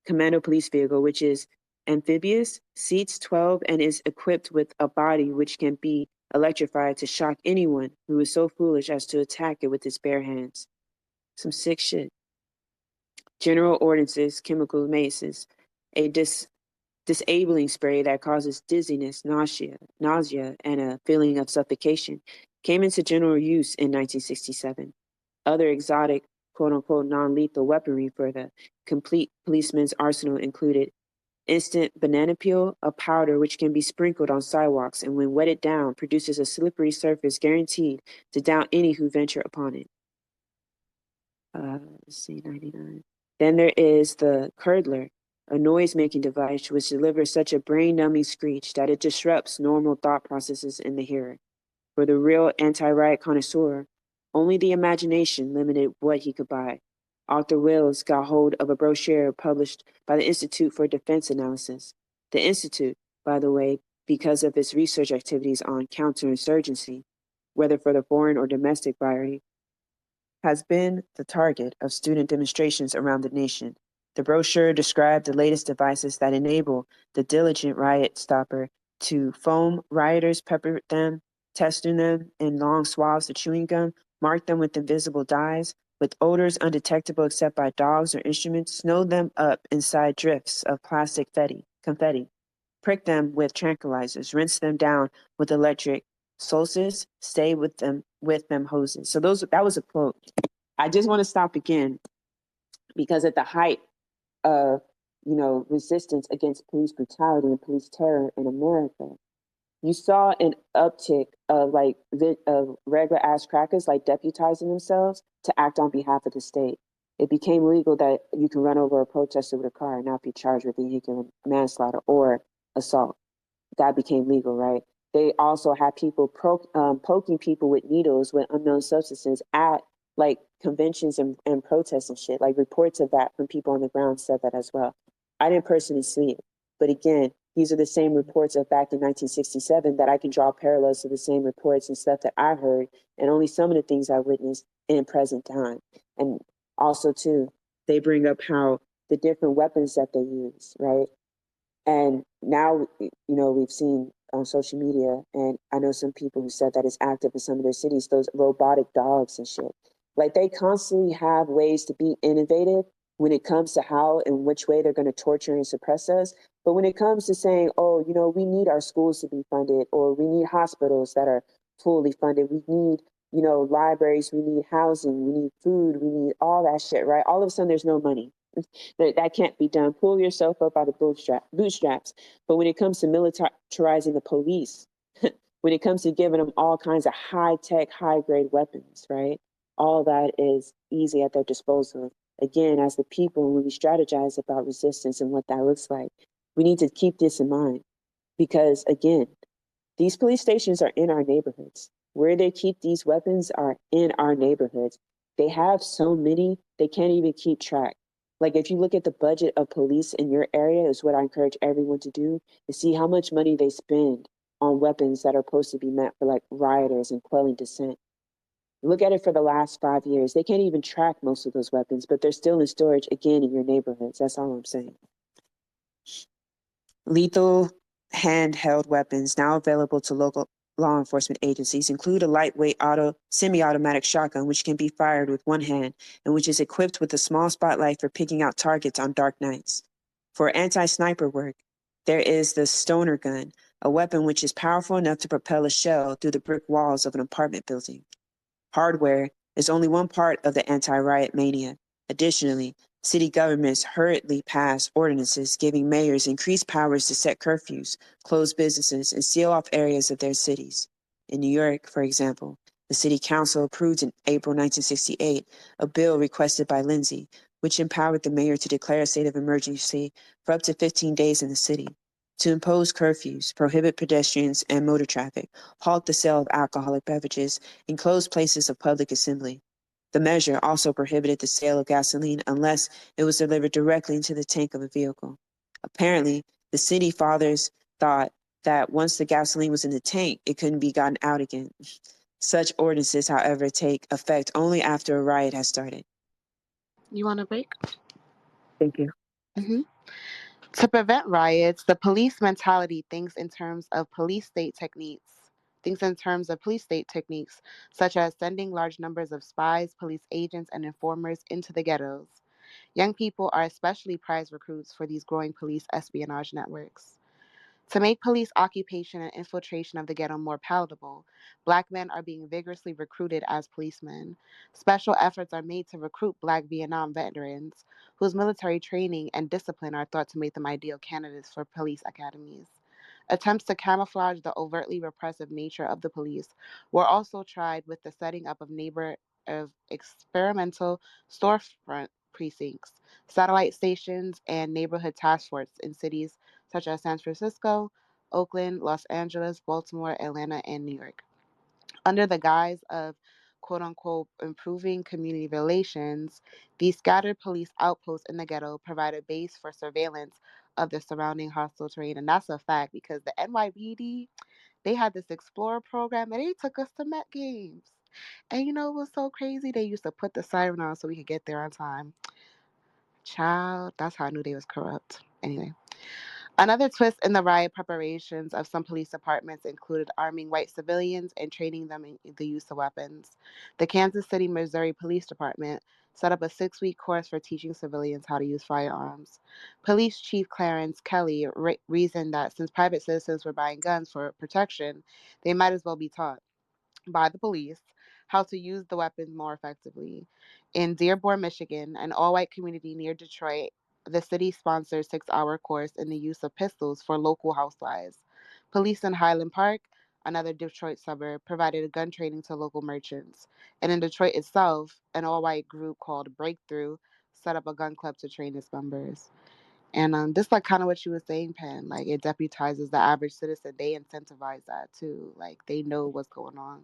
vehicle, which is amphibious, seats 12, and is equipped with a body which can be electrified to shock anyone who is so foolish as to attack it with his bare hands. Some sick shit. General ordinances, chemical maces, a disabling spray that causes dizziness, nausea, and a feeling of suffocation came into general use in 1967. Other exotic, quote-unquote, non-lethal weaponry for the complete policeman's arsenal included instant banana peel, a powder which can be sprinkled on sidewalks and when wetted down produces a slippery surface guaranteed to down any who venture upon it. Let's see, 99. Then there is the curdler, a noise-making device which delivers such a brain-numbing screech that it disrupts normal thought processes in the hearer. For the real anti-riot connoisseur, only the imagination limited what he could buy. Arthur Wills got hold of a brochure published by the Institute for Defense Analysis. The Institute, by the way, because of its research activities on counterinsurgency, whether for the foreign or domestic variety, has been the target of student demonstrations around the nation. The brochure described the latest devices that enable the diligent riot stopper to foam rioters, pepper them, testing them in long swabs of chewing gum, mark them with invisible dyes, with odors undetectable except by dogs or instruments, snow them up inside drifts of plastic confetti, prick them with tranquilizers, rinse them down with electric solstice, stay with them hoses. So that was a quote. I just want to stop again because at the height of resistance against police brutality and police terror in America, you saw an uptick of of regular ass crackers like deputizing themselves to act on behalf of the state. It became legal that you can run over a protester with a car and not be charged with vehicular manslaughter or assault. That became legal, right? They also had people poking people with needles with unknown substances at like conventions and protests and shit. Like reports of that from people on the ground said that as well. I didn't personally see it, but again, these are the same reports of back in 1967 that I can draw parallels to the same reports and stuff that I heard, and only some of the things I witnessed in present time. And also too, they bring up how the different weapons that they use, right? And now, we've seen on social media, and I know some people who said that it's active in some of their cities, those robotic dogs and shit. Like they constantly have ways to be innovative when it comes to how and which way they're going to torture and suppress us. But when it comes to saying, oh, we need our schools to be funded, or we need hospitals that are fully funded, we need, libraries, we need housing, we need food, we need all that shit, right? All of a sudden, there's no money. That can't be done. Pull yourself up by the bootstraps. But when it comes to militarizing the police, when it comes to giving them all kinds of high tech, high grade weapons, right? All that is easy at their disposal. Again, as the people, when we strategize about resistance and what that looks like, we need to keep this in mind because, again, these police stations are in our neighborhoods. Where they keep these weapons are in our neighborhoods. They have so many, they can't even keep track. Like if you look at the budget of police in your area, is what I encourage everyone to do, to see how much money they spend on weapons that are supposed to be meant for like rioters and quelling dissent. Look at it for the last 5 years. They can't even track most of those weapons, but they're still in storage again in your neighborhoods. That's all I'm saying. Lethal handheld weapons now available to local law enforcement agencies include a lightweight semi-automatic shotgun which can be fired with one hand and which is equipped with a small spotlight for picking out targets on dark nights. For anti-sniper work, there is the stoner gun, a weapon which is powerful enough to propel a shell through the brick walls of an apartment building. Hardware is only one part of the anti-riot mania. Additionally, city governments hurriedly pass ordinances giving mayors increased powers to set curfews, close businesses, and seal off areas of their cities. In New York, for example, the city council approved in April 1968 a bill requested by Lindsay, which empowered the mayor to declare a state of emergency for up to 15 days in the city, to impose curfews, prohibit pedestrians and motor traffic, halt the sale of alcoholic beverages, and close places of public assembly. The measure also prohibited the sale of gasoline unless it was delivered directly into the tank of a vehicle. Apparently, the city fathers thought that once the gasoline was in the tank, it couldn't be gotten out again. Such ordinances, however, take effect only after a riot has started. You want a break? Thank you. hmm To prevent riots, the police mentality thinks in terms of police state techniques. Thinks in terms of police state techniques, such as sending large numbers of spies, police agents, and informers into the ghettos. Young people are especially prized recruits for these growing police espionage networks. To make police occupation and infiltration of the ghetto more palatable, Black men are being vigorously recruited as policemen. Special efforts are made to recruit Black Vietnam veterans, whose military training and discipline are thought to make them ideal candidates for police academies. Attempts to camouflage the overtly repressive nature of the police were also tried with the setting up of experimental storefront precincts, satellite stations, and neighborhood task forces in cities such as San Francisco, Oakland, Los Angeles, Baltimore, Atlanta, and New York. Under the guise of quote unquote improving community relations, these scattered police outposts in the ghetto provide a base for surveillance of the surrounding hostile terrain. And that's a fact because the NYPD, they had this Explorer program and they took us to Met games. And you know what was so crazy? They used to put the siren on so we could get there on time. Child, that's how I knew they was corrupt. Anyway. Another twist in the riot preparations of some police departments included arming white civilians and training them in the use of weapons. The Kansas City, Missouri Police Department set up a 6-week course for teaching civilians how to use firearms. Police Chief Clarence Kelly reasoned that since private citizens were buying guns for protection, they might as well be taught by the police how to use the weapons more effectively. In Dearborn, Michigan, an all white community near Detroit, the city sponsored 6-hour course in the use of pistols for local housewives. Police in Highland Park, another Detroit suburb, provided gun training to local merchants. And in Detroit itself, an all white group called Breakthrough set up a gun club to train its members. And this like kind of what you were saying, Pen. Like it deputizes the average citizen. They incentivize that too. Like they know what's going on.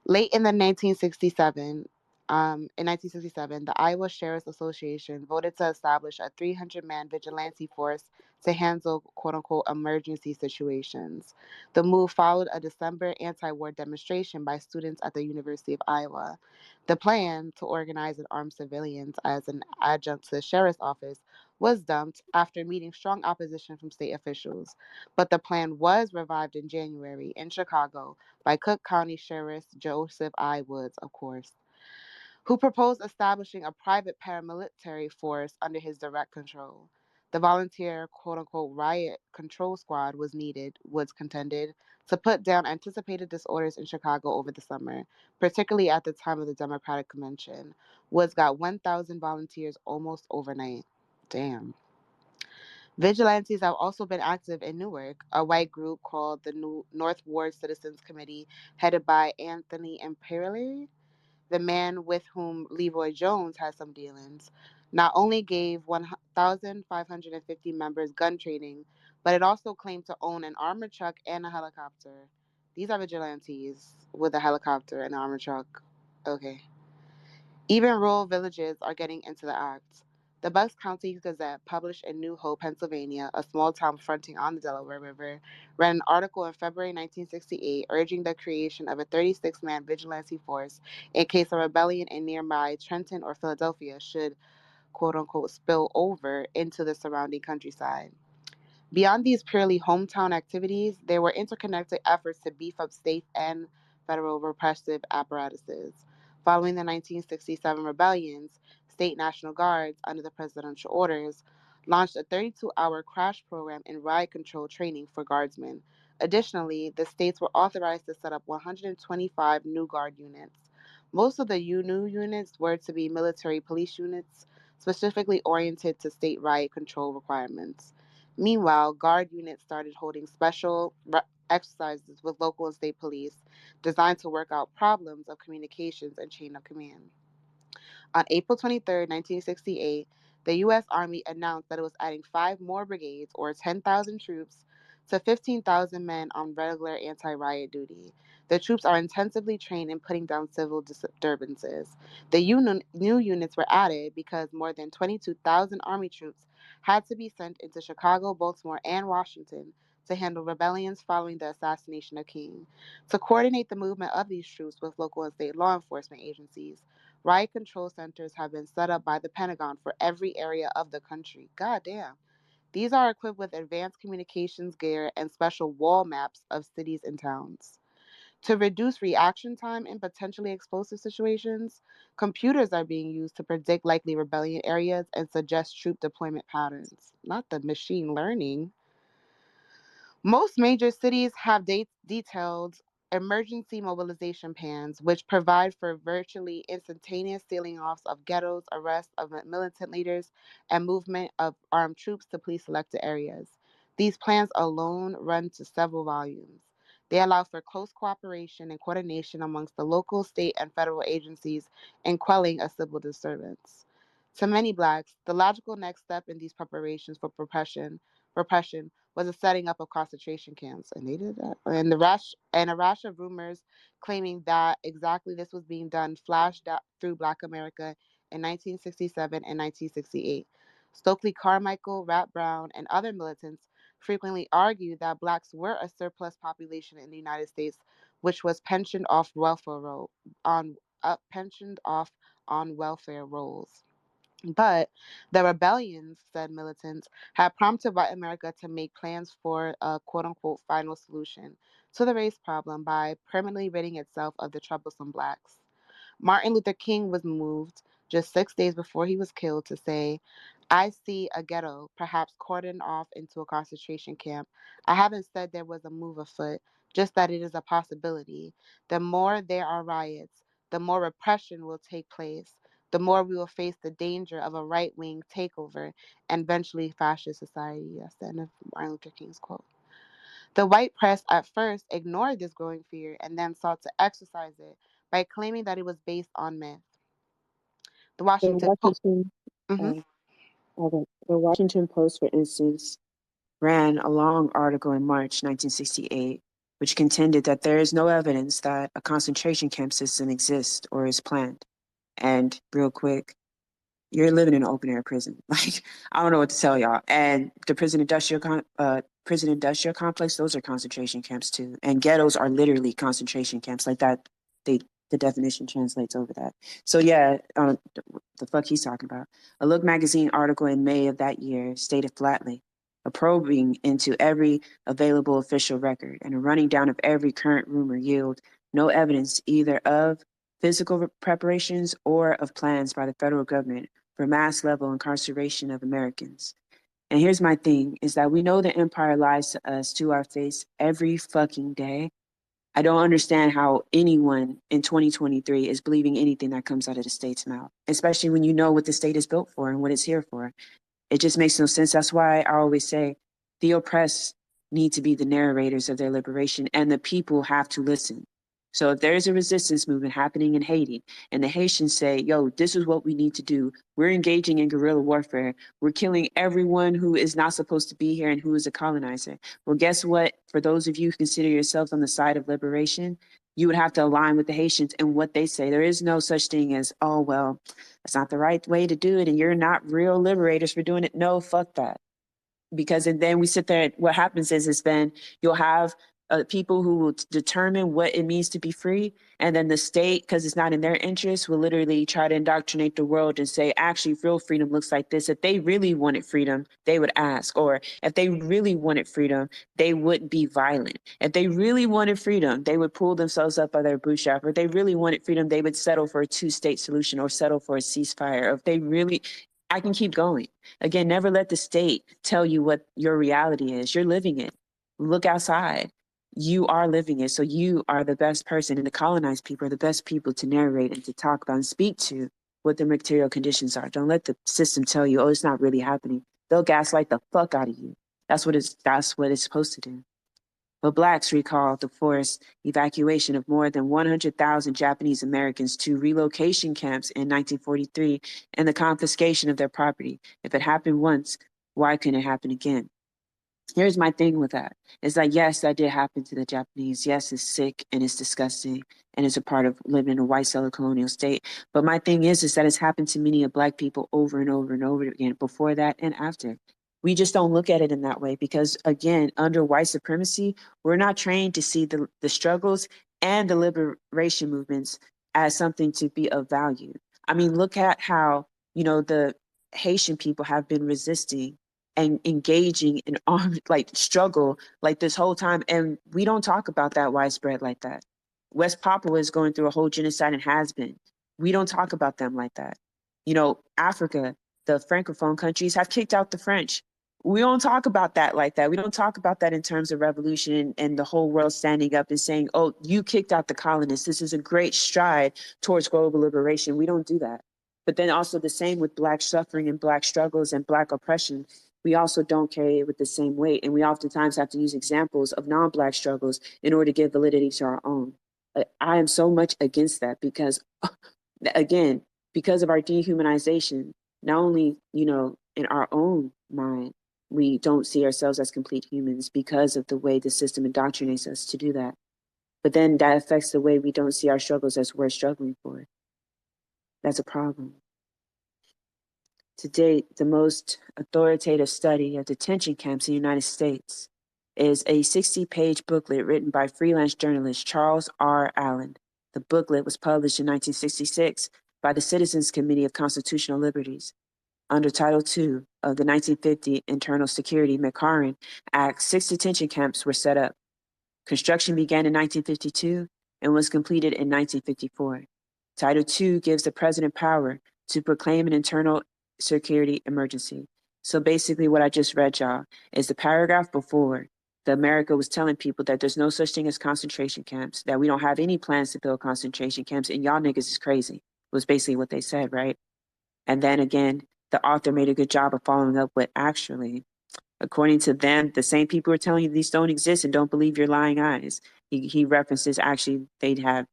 Late in the 1967, in 1967, the Iowa Sheriff's Association voted to establish a 300-man vigilante force to handle quote-unquote emergency situations. The move followed a December anti-war demonstration by students at the University of Iowa. The plan to organize and arm civilians as an adjunct to the sheriff's office was dumped after meeting strong opposition from state officials. But the plan was revived in January in Chicago by Cook County Sheriff Joseph I. Woods, of course, who proposed establishing a private paramilitary force under his direct control. The volunteer quote unquote riot control squad was contended to put down anticipated disorders in Chicago over the summer, particularly at the time of the Democratic Convention. Woods got 1,000 volunteers almost overnight. Damn. Vigilantes have also been active in Newark, a white group called the North Ward Citizens Committee, headed by Anthony Imperiale, the man with whom Leroy Jones has some dealings. Not only gave 1,550 members gun training, but it also claimed to own an armored truck and a helicopter. These are vigilantes with a helicopter and an armored truck. Okay. Even rural villages are getting into the act. The Bucks County Gazette, published in New Hope, Pennsylvania, a small town fronting on the Delaware River, ran an article in February 1968 urging the creation of a 36-man vigilante force in case a rebellion in nearby Trenton or Philadelphia should, quote unquote, spill over into the surrounding countryside. Beyond these purely hometown activities, there were interconnected efforts to beef up state and federal repressive apparatuses. Following the 1967 rebellions, state National Guards, under the presidential orders, launched a 32-hour crash program in riot control training for guardsmen. Additionally, the states were authorized to set up 125 new guard units. Most of the new units were to be military police units, specifically oriented to state riot control requirements. Meanwhile, Guard units started holding special exercises with local and state police designed to work out problems of communications and chain of command. On April 23, 1968, the U.S. Army announced that it was adding 5 more brigades, or 10,000 troops, to 15,000 men on regular anti riot duty. The troops are intensively trained in putting down civil disturbances. The new units were added because more than 22,000 Army troops had to be sent into Chicago, Baltimore, and Washington to handle rebellions following the assassination of King. To coordinate the movement of these troops with local and state law enforcement agencies, riot control centers have been set up by the Pentagon for every area of the country. God damn. These are equipped with advanced communications gear and special wall maps of cities and towns. To reduce reaction time in potentially explosive situations, computers are being used to predict likely rebellion areas and suggest troop deployment patterns. Not the machine learning. Most major cities have detailed emergency mobilization plans, which provide for virtually instantaneous sealing offs of ghettos, arrest of militant leaders, and movement of armed troops to police selected areas. These plans alone run to several volumes. They allow for close cooperation and coordination amongst the local, state, and federal agencies in quelling a civil disturbance. To many blacks, the logical next step in these preparations for repression was the setting up of concentration camps, and they did that. And a rash of rumors claiming that exactly this was being done flashed out through Black America in 1967 and 1968. Stokely Carmichael, Rat Brown, and other militants frequently argued that blacks were a surplus population in the United States, which was pensioned off pensioned off on welfare rolls. But the rebellions, said militants, had prompted white America to make plans for a quote unquote final solution to the race problem by permanently ridding itself of the troublesome blacks. Martin Luther King was moved just 6 days before he was killed to say, I see a ghetto, perhaps cordoned off into a concentration camp. I haven't said there was a move afoot, just that it is a possibility. The more there are riots, the more repression will take place, the more we will face the danger of a right wing takeover and eventually fascist society. That's the end of Martin Luther King's quote. The white press at first ignored this growing fear and then sought to exercise it by claiming that it was based on myth. The The Washington Post. Washington, Mhm. the Washington Post, for instance, ran a long article in March 1968, which contended that there is no evidence that a concentration camp system exists or is planned. And real quick, you're living in an open air prison. Like, I don't know what to tell y'all. And the prison industrial complex, those are concentration camps too. And ghettos are literally concentration camps. Like that, the definition translates over that. So yeah, the fuck he's talking about. A Look magazine article in May of that year stated flatly, a probing into every available official record and a running down of every current rumor yield no evidence either of physical preparations or of plans by the federal government for mass level incarceration of Americans. And here's my thing is that we know the empire lies to us to our face every fucking day. I don't understand how anyone in 2023 is believing anything that comes out of the state's mouth, especially when you know what the state is built for and what it's here for. It just makes no sense. That's why I always say the oppressed need to be the narrators of their liberation, and the people have to listen. So if there's a resistance movement happening in Haiti, and the Haitians say, yo, this is what we need to do. We're engaging in guerrilla warfare. We're killing everyone who is not supposed to be here and who is a colonizer. Well, guess what? For those of you who consider yourselves on the side of liberation, you would have to align with the Haitians and what they say. There is no such thing as, oh, well, that's not the right way to do it, and you're not real liberators for doing it. No, fuck that. Because and then we sit there. What happens is then you'll have people who will determine what it means to be free, and then the state, because it's not in their interest, will literally try to indoctrinate the world and say, actually, real freedom looks like this. If they really wanted freedom, they would ask, or if they really wanted freedom, they wouldn't be violent. If they really wanted freedom, they would pull themselves up by their bootstrap. Or if they really wanted freedom, they would settle for a two-state solution or settle for a ceasefire. Or if they really, I can keep going. Again, never let the state tell you what your reality is. You're living it. Look outside. You are living it. So you are the best person, and the colonized people are the best people to narrate and to talk about and speak to what the material conditions are. Don't let the system tell you, oh, it's not really happening. They'll gaslight the fuck out of you. That's what it's supposed to do. But blacks recall the forced evacuation of more than 100,000 Japanese Americans to relocation camps in 1943 and the confiscation of their property. If it happened once, why couldn't it happen again? Here's my thing with that. It's like, yes, that did happen to the Japanese. Yes, it's sick and it's disgusting and it's a part of living in a white settler colonial state. But my thing is that it's happened to many of black people over and over and over again, before that and after. We just don't look at it in that way because, again, under white supremacy, we're not trained to see the struggles and the liberation movements as something to be of value. I mean, look at how, the Haitian people have been resisting and engaging in armed like struggle like this whole time, and we don't talk about that widespread like that. West Papua is going through a whole genocide and has been. We don't talk about them like that. Africa, the francophone countries have kicked out the French. We don't talk about that like that. We don't talk about that in terms of revolution and the whole world standing up and saying, oh, you kicked out the colonists. This is a great stride towards global liberation. We don't do that. But then also the same with black suffering and black struggles and black oppression. We also don't carry it with the same weight. And we oftentimes have to use examples of non-black struggles in order to give validity to our own. I am so much against that because, again, because of our dehumanization, not only, in our own mind, we don't see ourselves as complete humans because of the way the system indoctrinates us to do that. But then that affects the way we don't see our struggles as worth struggling for. That's a problem. To date, the most authoritative study of detention camps in the United States is a 60-page booklet written by freelance journalist Charles R. Allen. The booklet was published in 1966 by the Citizens Committee of Constitutional Liberties. Under Title II of the 1950 Internal Security McCarran Act, 6 detention camps were set up. Construction began in 1952 and was completed in 1954. Title II gives the president power to proclaim an internal security emergency. So basically what I just read y'all is the paragraph before. The America was telling people that there's no such thing as concentration camps, that we don't have any plans to build concentration camps, and y'all niggas is crazy, was basically what they said, right? And then again, the author made a good job of following up with actually, according to them, the same people are telling you these don't exist and don't believe your lying eyes. He references actually they'd have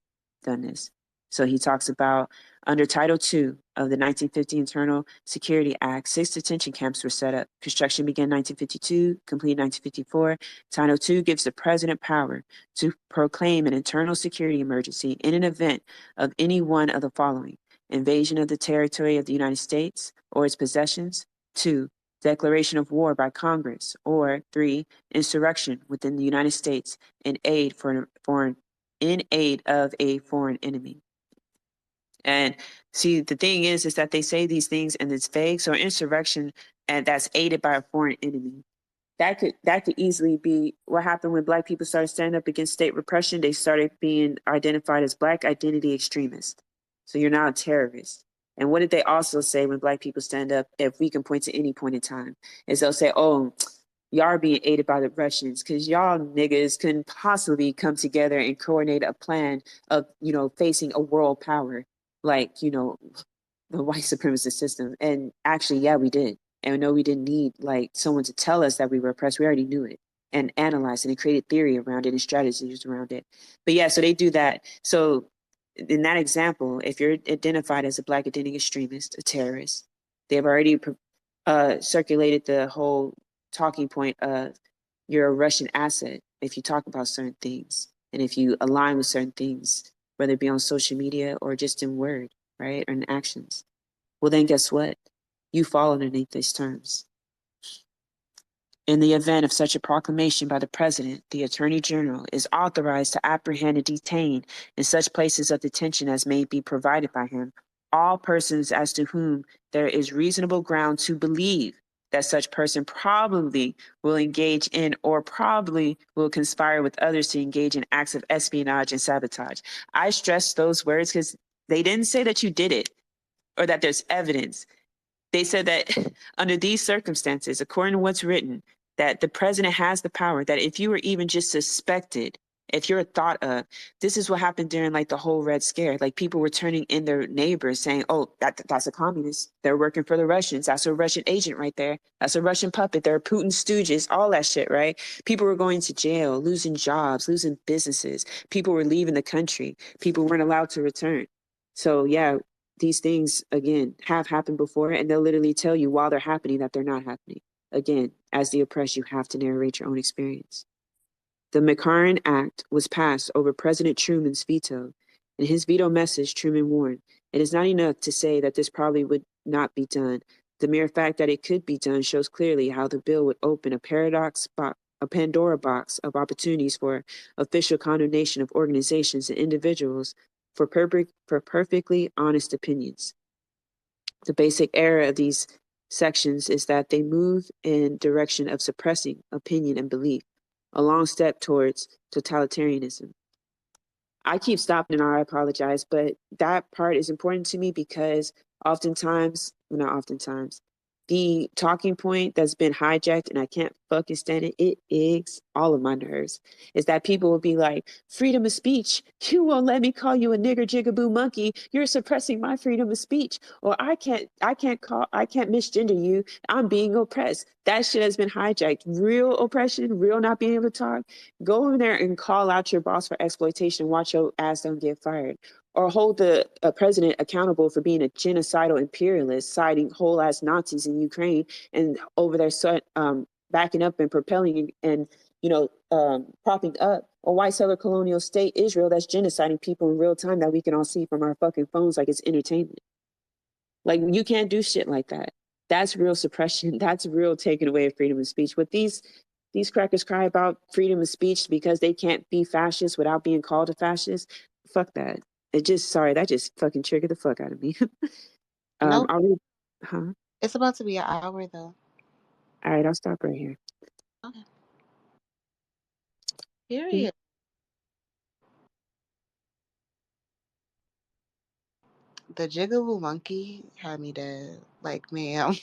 done this. So he talks about under Title II of the 1950 Internal Security Act, 6 detention camps were set up. Construction began in 1952, completed in 1954. Title II gives the president power to proclaim an internal security emergency in an event of any one of the following: invasion of the territory of the United States or its possessions; 2, declaration of war by Congress; or 3, insurrection within the United States in aid of a foreign enemy. And see, the thing is that they say these things and it's vague. So insurrection, and that's aided by a foreign enemy. That could easily be what happened when black people started standing up against state repression. They started being identified as black identity extremists. So you're now a terrorist. And what did they also say when black people stand up, if we can point to any point in time, is they'll say, oh, y'all are being aided by the Russians because y'all niggas couldn't possibly come together and coordinate a plan of, facing a world power like, the white supremacist system. And actually, yeah, we did. And no, we didn't need like someone to tell us that we were oppressed. We already knew it and analyzed it and created theory around it and strategies around it. But yeah, so they do that. So in that example, if you're identified as a black identity extremist, a terrorist, they've already circulated the whole talking point of you're a Russian asset if you talk about certain things and if you align with certain things, whether it be on social media or just in word, right, or in actions. Well, then guess what? You fall underneath these terms. In the event of such a proclamation by the President, the Attorney General is authorized to apprehend and detain in such places of detention as may be provided by him all persons as to whom there is reasonable ground to believe that such person probably will engage in or probably will conspire with others to engage in acts of espionage and sabotage. I stress those words because they didn't say that you did it or that there's evidence. They said that under these circumstances, according to what's written, that the president has the power that if you were even just suspected, if you're thought of, this is what happened during like the whole Red Scare. Like people were turning in their neighbors saying, oh, that's a communist. They're working for the Russians. That's a Russian agent right there. That's a Russian puppet. They're Putin stooges, all that shit, right? People were going to jail, losing jobs, losing businesses. People were leaving the country. People weren't allowed to return. So yeah, these things again have happened before, and they'll literally tell you while they're happening that they're not happening. Again, as the oppressed, you have to narrate your own experience. The McCarran Act was passed over President Truman's veto. In his veto message, Truman warned, it is not enough to say that this probably would not be done. The mere fact that it could be done shows clearly how the bill would open a Pandora box of opportunities for official condemnation of organizations and individuals for perfectly honest opinions. The basic error of these sections is that they move in direction of suppressing opinion and belief, a long step towards totalitarianism. I keep stopping and I apologize, but that part is important to me because oftentimes, well, not oftentimes, the talking point that's been hijacked and I can't fucking stand it, it aches all of my nerves, is that people will be like, freedom of speech, you won't let me call you a nigger jigaboo monkey, you're suppressing my freedom of speech, or I can't misgender you, I'm being oppressed. That shit has been hijacked. Real oppression, real not being able to talk, go over there and call out your boss for exploitation. Watch your ass don't get fired. Or hold the president accountable for being a genocidal imperialist, siding whole ass Nazis in Ukraine and over there backing up and propelling and propping up a white settler colonial state Israel that's genociding people in real time that we can all see from our fucking phones like it's entertainment. Like you can't do shit like that. That's real suppression. That's real taking away of freedom of speech. What these crackers cry about freedom of speech because they can't be fascist without being called a fascist. Fuck that. That just fucking triggered the fuck out of me. No, I'll read, huh? it's about to be an hour though. All right, I'll stop right here. Okay. Period. The Jigaboo monkey had me dead. Like, ma'am,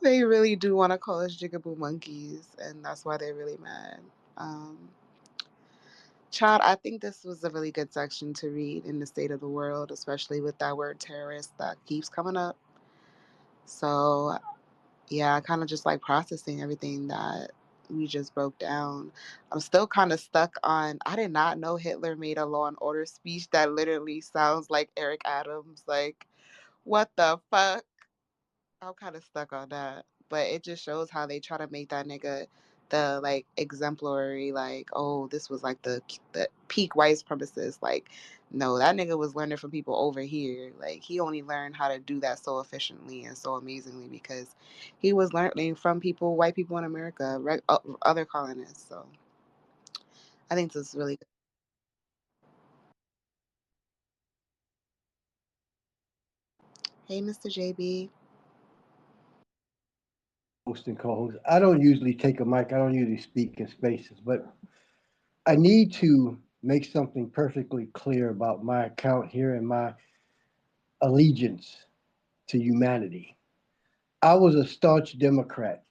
they really do want to call us Jigaboo monkeys, and that's why they're really mad. Um, Chad, I think this was a really good section to read in the state of the world, especially with that word terrorist that keeps coming up. So, yeah, I kind of just like processing everything that we just broke down. I'm still kind of stuck on, I did not know Hitler made a Law and Order speech that literally sounds like Eric Adams. Like, what the fuck? I'm kind of stuck on that. But it just shows how they try to make that nigga the like exemplary, like, oh, this was like the peak white supremacist. Like, no, that nigga was learning from people over here. Like, he only learned how to do that so efficiently and so amazingly because he was learning from people, white people in America, other colonists. So I think this is really good. Hey, Mr. JB. Host and co-host. I don't usually take a mic. I don't usually speak in spaces, but I need to make something perfectly clear about my account here and my allegiance to humanity. I was a staunch Democrat.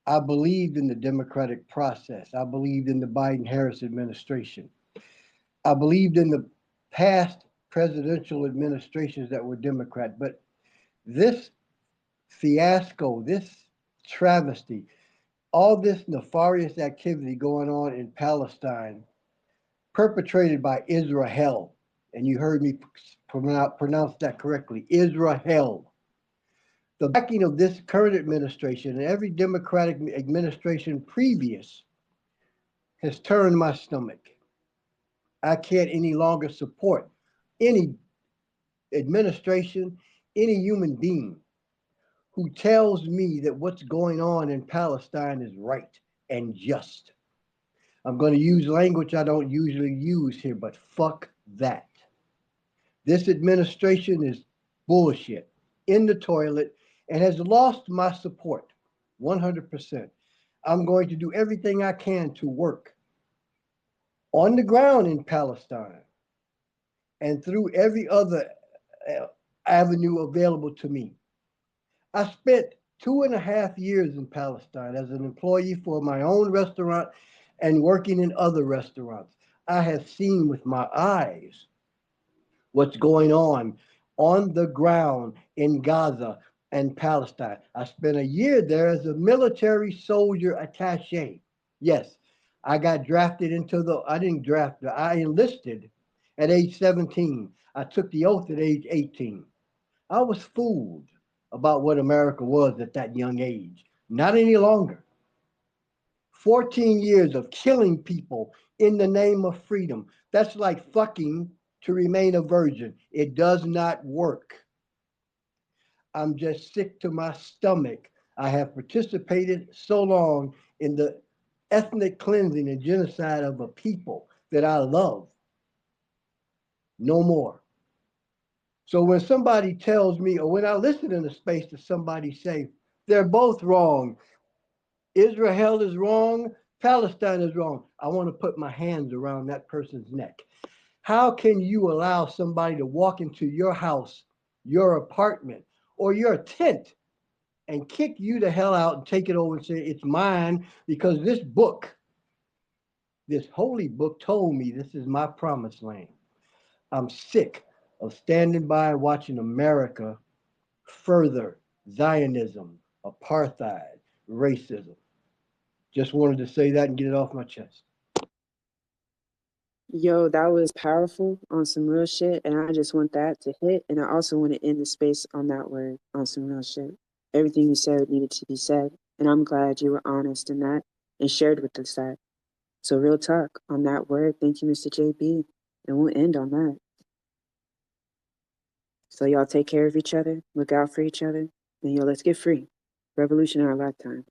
I believed in the democratic process. I believed in the Biden Harris administration. I believed in the past presidential administrations that were Democrat. But this fiasco, this travesty, all this nefarious activity going on in Palestine, perpetrated by Israel, and you heard me pronounce that correctly, Israel. The backing of this current administration and every Democratic administration previous has turned my stomach. I can't any longer support any administration, any human being who tells me that what's going on in Palestine is right and just. I'm going to use language I don't usually use here, but fuck that. This administration is bullshit, in the toilet, and has lost my support 100%. I'm going to do everything I can to work on the ground in Palestine and through every other avenue available to me. I spent 2.5 years in Palestine as an employee for my own restaurant and working in other restaurants. I have seen with my eyes what's going on the ground in Gaza and Palestine. I spent a year there as a military soldier attaché. Yes, I got drafted I didn't draft, I enlisted at age 17. I took the oath at age 18. I was fooled about what America was at that young age. Not any longer. 14 years of killing people in the name of freedom. That's like fucking to remain a virgin. It does not work. I'm just sick to my stomach. I have participated so long in the ethnic cleansing and genocide of a people that I love. No more. So when somebody tells me, or when I listen in a space to somebody say, they're both wrong, Israel is wrong, Palestine is wrong, I want to put my hands around that person's neck. How can you allow somebody to walk into your house, your apartment, or your tent and kick you the hell out and take it over and say, it's mine because this book, this holy book told me this is my promised land. I'm sick of standing by and watching America further Zionism, apartheid, racism. Just wanted to say that and get it off my chest. Yo, that was powerful on some real shit, and I just want that to hit. And I also want to end the space on that word on some real shit. Everything you said needed to be said, and I'm glad you were honest in that and shared with us that. So, real talk on that word. Thank you, Mr. JB, and we'll end on that. So, y'all take care of each other, look out for each other, and yo, let's get free. Revolution in our lifetime.